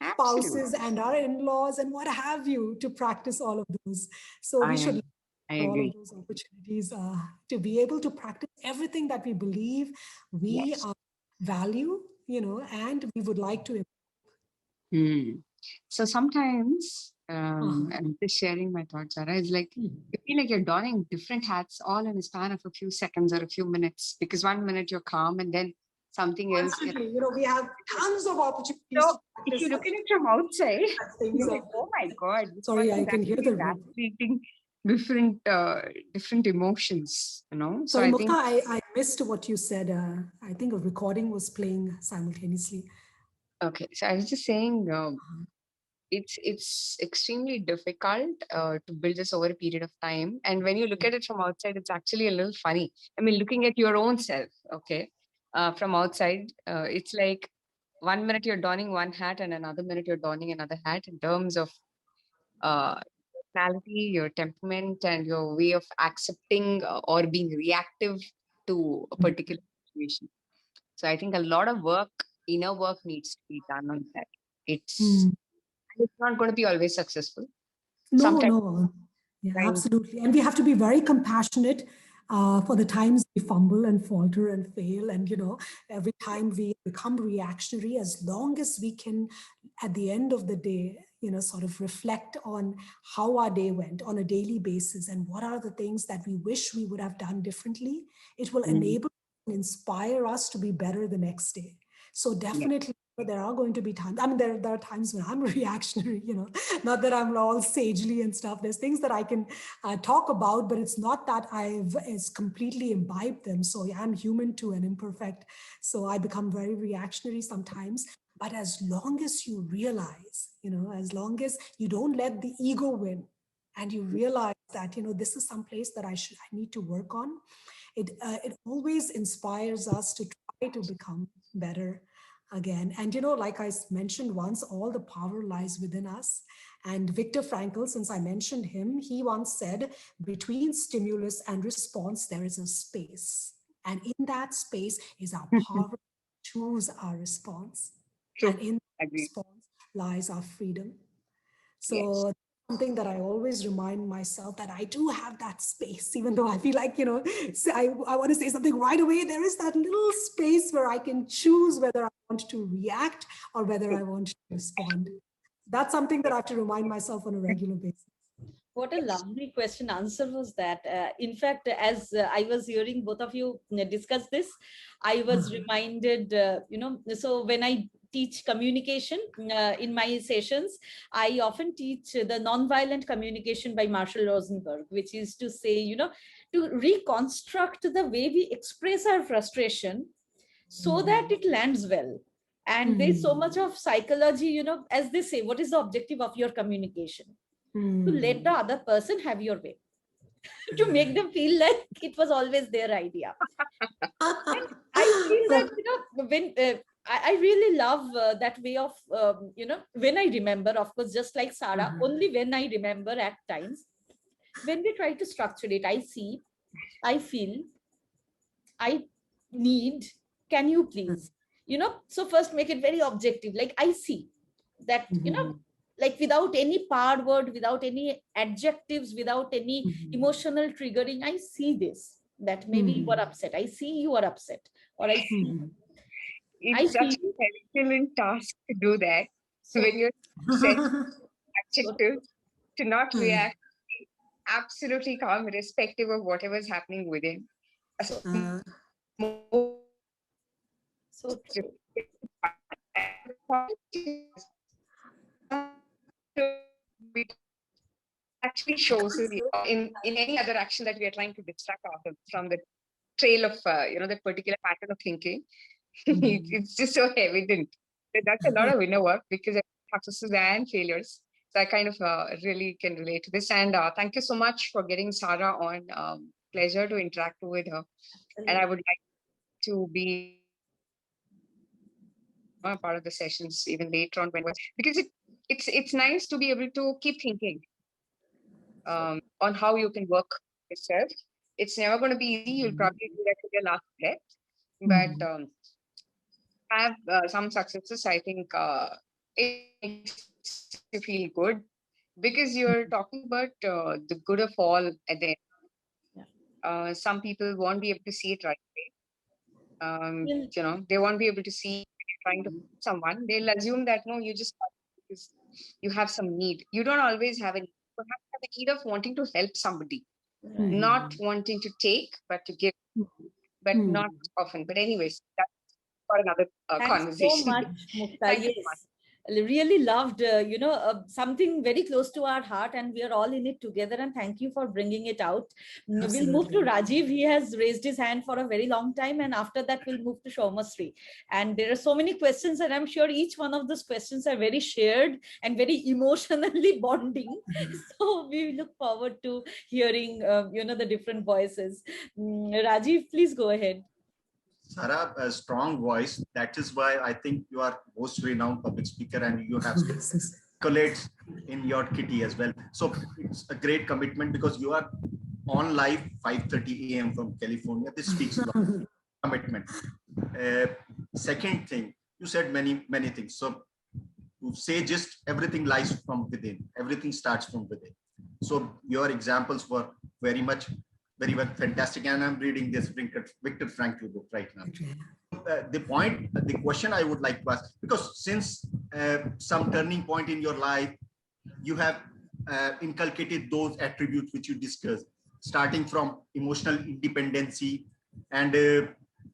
Absolutely. spouses and our in-laws and what have you, to practice all of those. So we should I all of agree. those opportunities to be able to practice everything that we believe we Yes. value, and we would like to. So sometimes, Uh-huh. I'm just sharing my thoughts, Sarah, it's like you feel like you're donning different hats all in a span of a few seconds or a few minutes, because one minute you're calm and then something else. Constantly, we have tons of opportunities So to if practice you look such at it from outside, things. you're like, oh my God, this Sorry, person I is can hear actually the. activating different emotions, So Sorry, I Mukta, think, I missed what you said. I think a recording was playing simultaneously. okay, so I was just saying, it's extremely difficult to build this over a period of time. And when you look at it from outside, it's actually a little funny. I mean, looking at your own self, okay, from outside, it's like one minute you're donning one hat and another minute you're donning another hat in terms of uh, personality, your temperament, and your way of accepting or being reactive to a particular situation. So I think a lot of work, inner work, needs to be done on that. It's Mm. it's not going to be always successful. No, Sometimes, no. Yeah, time, absolutely. And we have to be very compassionate for the times we fumble and falter and fail. And, every time we become reactionary, as long as we can, at the end of the day, sort of reflect on how our day went on a daily basis and what are the things that we wish we would have done differently, it will mm, enable and inspire us to be better the next day. So yeah, definitely there are going to be times, I mean, there are times when I'm reactionary, not that I'm all sagely and stuff. There's things that I can talk about, but it's not that I've is completely imbibed them. So yeah, I'm human too and imperfect. So I become very reactionary sometimes. But as long as you realize, as long as you don't let the ego win and you realize that, this is some place that I need to work on, it always inspires us to try to become better again. And like I mentioned once, all the power lies within us. And Viktor Frankl, since I mentioned him, he once said, between stimulus and response, there is a space. And in that space is our power to choose our response. true. And in that Agree. response lies our freedom. Yes. So something that I always remind myself that I do have that space, even though I feel like, I want to say something right away. There is that little space where I can choose whether I want to react or whether I want to respond. That's something that I have to remind myself on a regular basis. What a Yes. lovely question answer was that. In fact, as I was hearing both of you discuss this, I was reminded, so when I teach communication in my sessions, I often teach the nonviolent communication by Marshall Rosenberg, which is to say, to reconstruct the way we express our frustration so that it lands well. And there's so much of psychology, as they say, what is the objective of your communication? To let the other person have your way, to make them feel like it was always their idea. And I feel that, when I really love that way of, when I remember, of course, just like Sara, only when I remember at times, when we try to structure it, I see, I feel, I need, can you please? So first make it very objective, like I see that, like without any power word, without any adjectives, without any emotional triggering, I see this, that maybe you are upset. I see you are upset, or I It's such feel a Herculean task to do that so, when you're set so adjective, true. to not react, absolutely calm, irrespective of whatever's happening within. So, so true. Actually shows us in any other action that we are trying to distract ourselves from the trail of that particular pattern of thinking. It's just so evident that that's a lot of inner work, because of successes and failures. So I kind of really can relate to this. And thank you so much for getting Sara on. Pleasure to interact with her. And I would like to be part of the sessions even later on because it's nice to be able to keep thinking on how you can work yourself. It's never going to be easy. You'll probably do that with your last breath, but have some successes. I think it makes you feel good because you're talking about the good of all at the end. Yeah. Some people won't be able to see it right away. Well, They won't be able to see you're trying to help someone. They'll assume that no, you just because you have some need. You don't always have a need. You perhaps have a need of wanting to help somebody, right. not wanting to take, but to give, but not often. But anyways, that's for another Thanks so conversation. much, Mukta. Thank you so much. Yes, I really loved, something very close to our heart, and we are all in it together. And thank you for bringing it out. We'll move to Absolutely. Rajiv. He has raised his hand for a very long time, and after that, we'll move to Shomasri. And there are so many questions, and I'm sure each one of those questions are very shared and very emotionally bonding. So we look forward to hearing, the different voices. Rajiv, please go ahead. Sara, a strong voice. That is why I think you are most renowned public speaker and you have accolades in your kitty as well. So it's a great commitment because you are on live 5:30 a.m. from California. This speaks a lot of commitment. Second thing, you said many things. So to say just everything lies from within. Everything starts from within. So your examples were very much fantastic. And I'm reading this Viktor Frankl book right now. The question I would like to ask, because since some turning point in your life, you have inculcated those attributes which you discussed, starting from emotional independency and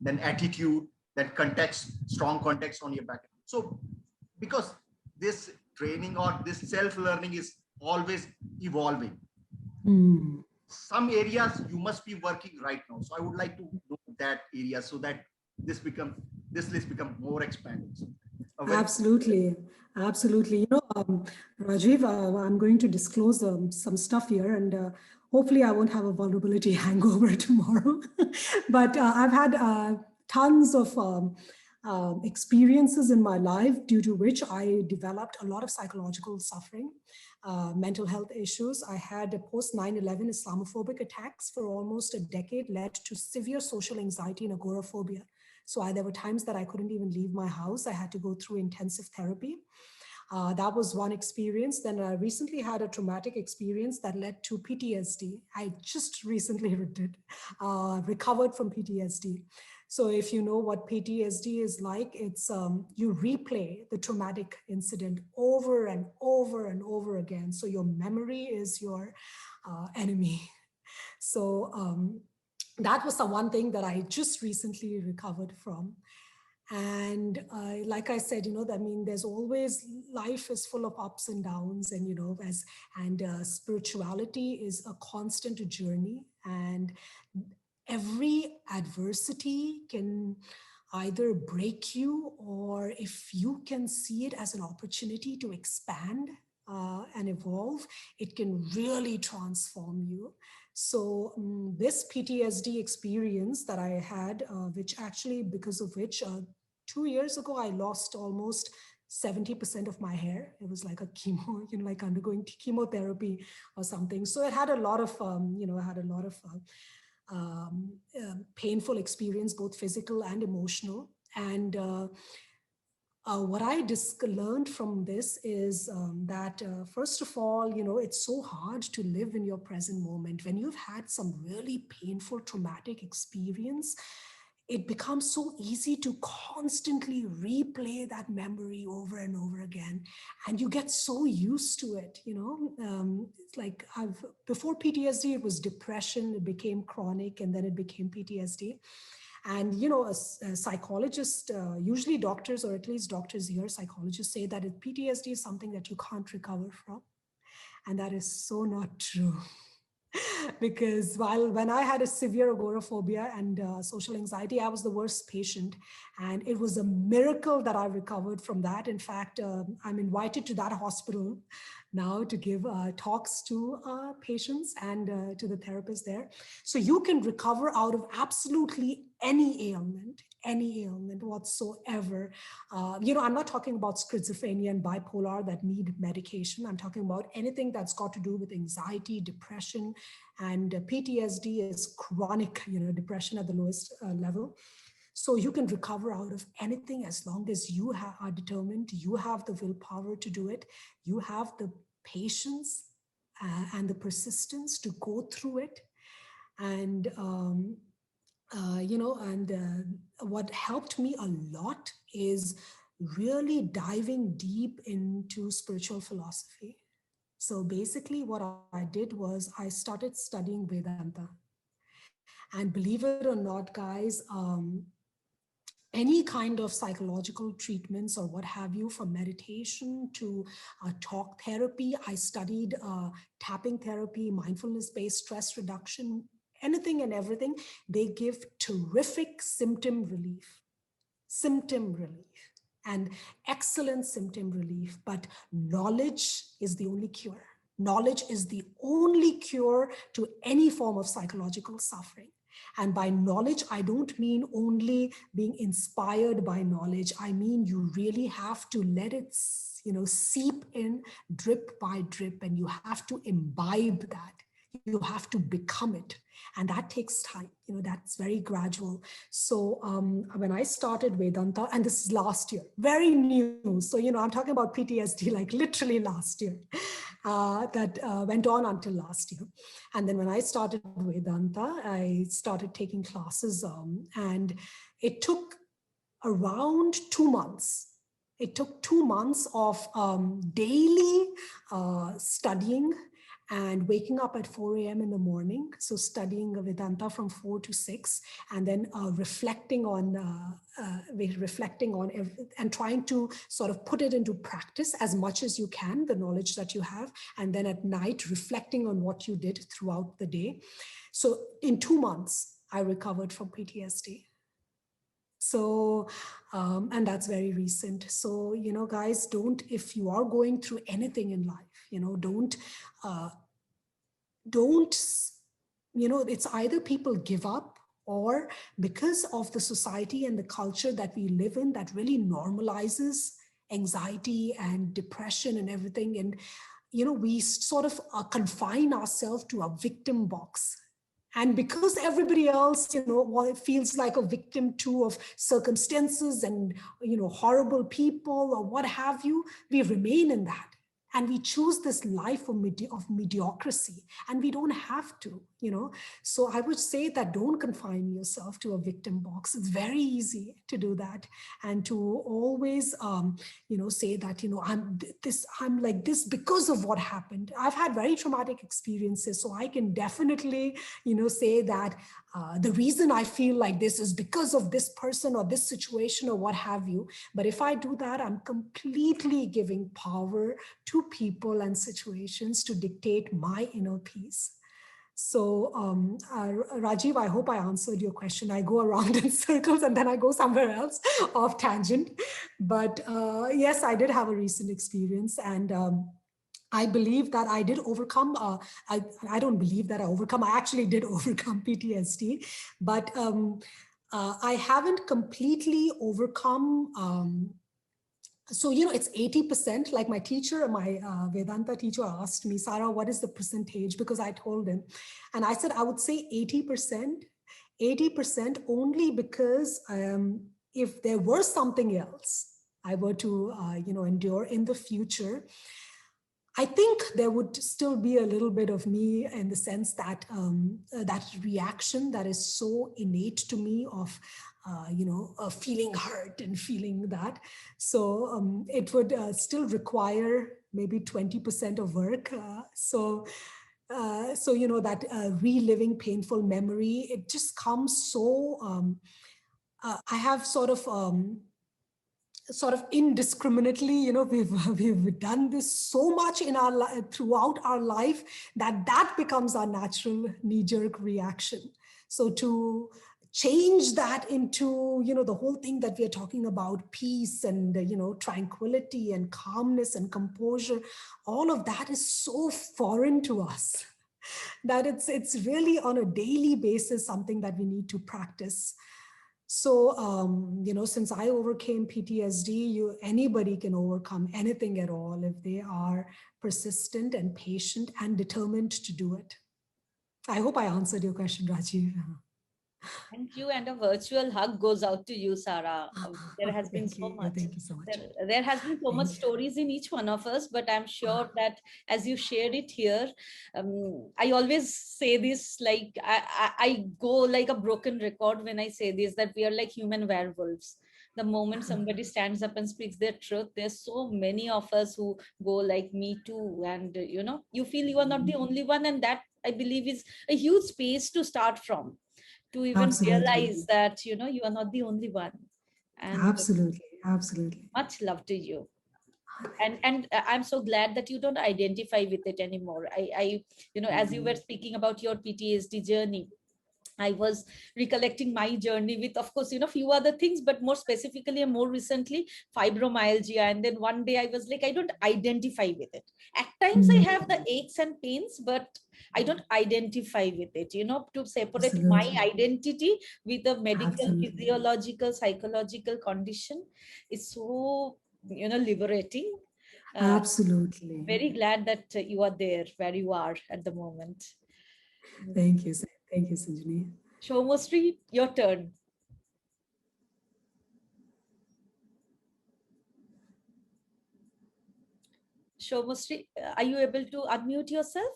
then attitude, then context, strong context on your back. So because this training or this self-learning is always evolving. Some areas you must be working right now. So I would like to know that area so that this list become more expanding. So, absolutely. Rajiv, I'm going to disclose some stuff here, and hopefully I won't have a vulnerability hangover tomorrow. But I've had tons of experiences in my life due to which I developed a lot of psychological suffering, mental health issues. I had a post 9/11 Islamophobic attacks for almost a decade, led to severe social anxiety and agoraphobia. So there were times that I couldn't even leave my house. I had to go through intensive therapy. That was one experience. Then I recently had a traumatic experience that led to PTSD. I just recently recovered from PTSD. So if you know what PTSD is like, it's you replay the traumatic incident over and over and over again. So your memory is your enemy. So that was the one thing that I just recently recovered from. And like I said, there's always, life is full of ups and downs, and spirituality is a constant journey, and every adversity can either break you, or if you can see it as an opportunity to expand and evolve, it can really transform you. So this PTSD experience that I had, because of which 2 years ago, I lost almost 70% of my hair. It was like a chemo, like undergoing chemotherapy or something. So it had a lot of, painful experience, both physical and emotional. And what I learned from this is that, first of all, it's so hard to live in your present moment. When you've had some really painful, traumatic experience, it becomes so easy to constantly replay that memory over and over again. And you get so used to it, it's like before PTSD, it was depression, it became chronic, and then it became PTSD. And, a psychologist, usually doctors, or at least doctors here, psychologists say that PTSD is something that you can't recover from. And that is so not true. Because when I had a severe agoraphobia and social anxiety, I was the worst patient. And it was a miracle that I recovered from that. In fact, I'm invited to that hospital now to give talks to patients and to the therapists there. So you can recover out of absolutely any ailment, any ailment whatsoever. I'm not talking about schizophrenia and bipolar that need medication. I'm talking about anything that's got to do with anxiety, depression, and PTSD is chronic, depression at the lowest level. So you can recover out of anything as long as you are determined, you have the willpower to do it, you have the patience and the persistence to go through it. And, what helped me a lot is really diving deep into spiritual philosophy. So basically what I did was I started studying Vedanta. And believe it or not, guys, any kind of psychological treatments or what have you, from meditation to talk therapy. I studied tapping therapy, mindfulness-based stress reduction, anything and everything. They give terrific symptom relief and excellent symptom relief, but knowledge is the only cure. Knowledge is the only cure to any form of psychological suffering. And by knowledge, I don't mean only being inspired by knowledge. I mean, you really have to let it, seep in drip by drip, and you have to imbibe that. You have to become it. And that takes time. That's very gradual. So when I started Vedanta, and this is last year, very new. So, I'm talking about PTSD, like literally last year. That went on until last year. And then when I started Vedanta, I started taking classes, and it took around 2 months. It took 2 months of daily studying and waking up at 4 a.m. in the morning. So studying Vedanta from 4 to 6, and then reflecting on and trying to sort of put it into practice as much as you can, the knowledge that you have. And then at night, reflecting on what you did throughout the day. So in 2 months, I recovered from PTSD. So, and that's very recent. So, guys, if you are going through anything in life, it's either people give up, or because of the society and the culture that we live in that really normalizes anxiety and depression and everything. And, we sort of confine ourselves to a victim box. And because everybody else, feels like a victim too of circumstances and, horrible people or what have you, we remain in that. And we choose this life of mediocrity, and we don't have to, So I would say that don't confine yourself to a victim box. It's very easy to do that, and to always, say that, I'm like this because of what happened. I've had very traumatic experiences, so I can definitely, say that the reason I feel like this is because of this person or this situation or what have you. But if I do that, I'm completely giving power to people and situations to dictate my inner peace. So Rajiv, I hope I answered your question. I go around in circles and then I go somewhere else off tangent. But yes, I did have a recent experience, and I believe that I did overcome, I don't believe that I overcome, I actually did overcome PTSD, but I haven't completely overcome. So, it's 80%, like my teacher, my Vedanta teacher asked me, Sara, what is the percentage? Because I told him, and I said, I would say 80% only because if there were something else I were to, endure in the future, I think there would still be a little bit of me in the sense that that reaction that is so innate to me of, feeling hurt and feeling that. So it would still require maybe 20% of work. So that reliving painful memory, it just comes so, I have sort of indiscriminately, we've done this so much in our throughout our life that becomes our natural knee-jerk reaction. So to change that into, the whole thing that we are talking about, peace and, tranquility and calmness and composure, all of that is so foreign to us that it's really on a daily basis something that we need to practice. So, since I overcame PTSD, anybody can overcome anything at all if they are persistent and patient and determined to do it. I hope I answered your question, Rajiv. Thank you, and a virtual hug goes out to you, Sara. There has been Thank so you. much. Thank you so much. There has been so much stories in each one of us, but I'm sure that as you shared it here, I always say this, like I go like a broken record when I say this, that we are like human werewolves. The moment somebody stands up and speaks their truth, there's so many of us who go like me too, and you feel you are not the only one, and that I believe is a huge space to start from, to even Absolutely. realize that you are not the only one. And Absolutely. much love to you. And I'm so glad that you don't identify with it anymore. I as you were speaking about your PTSD journey, I was recollecting my journey with, of course, few other things, but more specifically and more recently, fibromyalgia. And then one day I was like, I don't identify with it. At times I have the aches and pains, but I don't identify with it. To separate my identity with a medical, physiological, psychological condition is so, liberating. Absolutely. Very glad that you are there where you are at the moment. Thank you. Thank you, Sanjini. Shomostri, your turn. Shomostri, are you able to unmute yourself?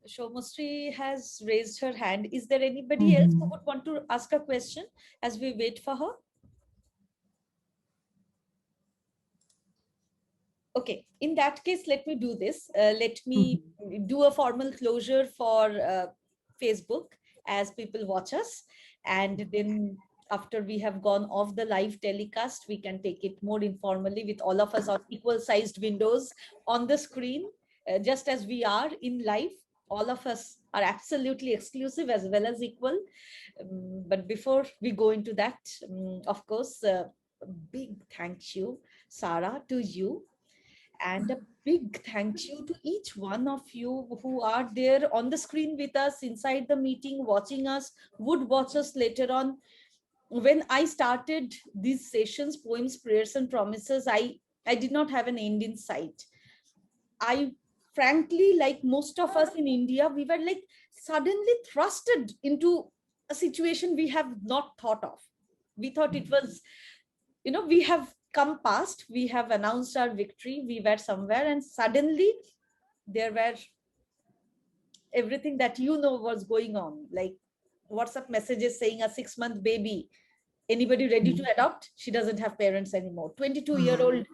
Shomostri has raised her hand. Is there anybody else who would want to ask a question as we wait for her? Okay, in that case, let me do this. Let me do a formal closure for Facebook as people watch us. And then after we have gone off the live telecast, we can take it more informally with all of us on equal sized windows on the screen, just as we are in live. All of us are absolutely exclusive as well as equal. But before we go into that, of course, a big thank you, Sara, to you. And a big thank you to each one of you who are there on the screen with us, inside the meeting, watching us, would watch us later on. When I started these sessions, poems, prayers, and promises, I did not have an end in sight. I frankly, like most of us in India, we were like suddenly thrusted into a situation we have not thought of. We thought it was, we have come past, we have announced our victory, we were somewhere, and suddenly there were everything that was going on, like WhatsApp messages saying a 6-month baby, anybody ready to adopt? She doesn't have parents anymore. 22-year-old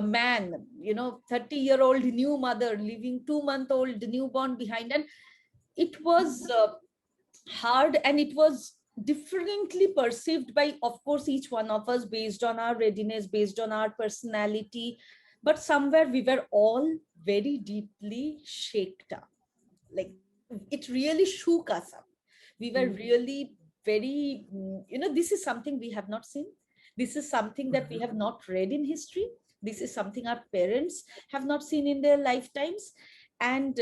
man, 30-year-old new mother leaving 2-month-old newborn behind. And it was hard, and it was differently perceived by, of course, each one of us based on our readiness, based on our personality. But somewhere we were all very deeply shaken up. Like, it really shook us up. We were really very, this is something we have not seen. This is something that we have not read in history. This is something our parents have not seen in their lifetimes. And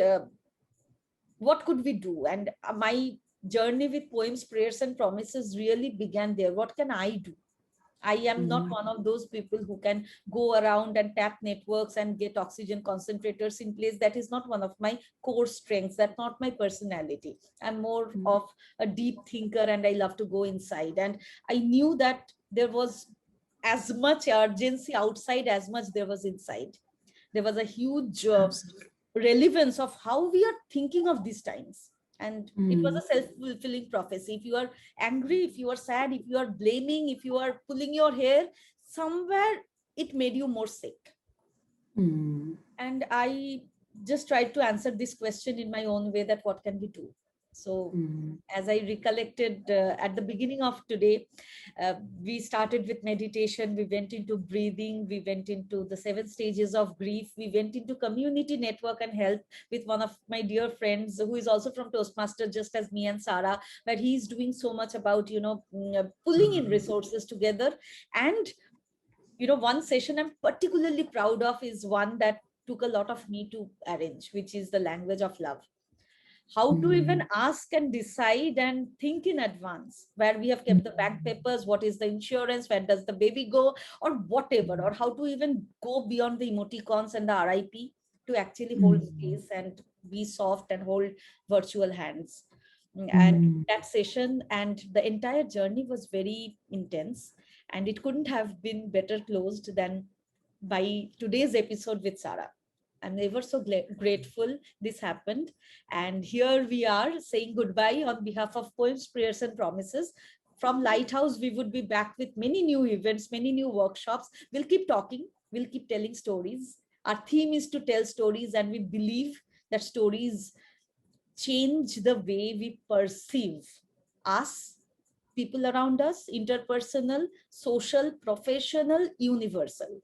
what could we do? And my journey with poems, prayers, and promises really began there. What can I do? I am not one of those people who can go around and tap networks and get oxygen concentrators in place. That is not one of my core strengths. That's not my personality. I'm more of a deep thinker, and I love to go inside. And I knew that there was as much urgency outside as much there was inside. There was a huge relevance of how we are thinking of these times. And it was a self-fulfilling prophecy. If you are angry, if you are sad, if you are blaming, if you are pulling your hair, somewhere it made you more sick. And I just tried to answer this question in my own way, that what can we do? So as I recollected at the beginning of today, we started with meditation, we went into breathing, we went into the 7 stages of grief, we went into community network and health with one of my dear friends who is also from Toastmaster, just as me and Sara, where he's doing so much about, pulling in resources together. And, one session I'm particularly proud of is one that took a lot of me to arrange, which is the language of love. how to even ask and decide and think in advance, where we have kept the bank papers, what is the insurance, where does the baby go, or whatever, or how to even go beyond the emoticons and the RIP to actually hold space and be soft and hold virtual hands. And that session and the entire journey was very intense, and it couldn't have been better closed than by today's episode with Sara. I'm ever so grateful this happened. And here we are saying goodbye on behalf of Poems, Prayers, and Promises. From Lighthouse, we would be back with many new events, many new workshops. We'll keep talking, we'll keep telling stories. Our theme is to tell stories, and we believe that stories change the way we perceive us, people around us, interpersonal, social, professional, universal.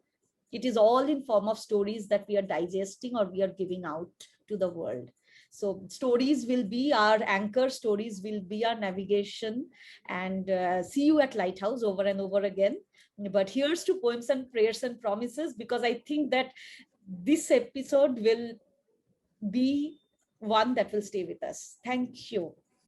It is all in form of stories that we are digesting or we are giving out to the world. So stories will be our anchor, stories will be our navigation, and see you at Lighthouse over and over again. But here's to Poems and Prayers and Promises, because I think that this episode will be one that will stay with us. Thank you.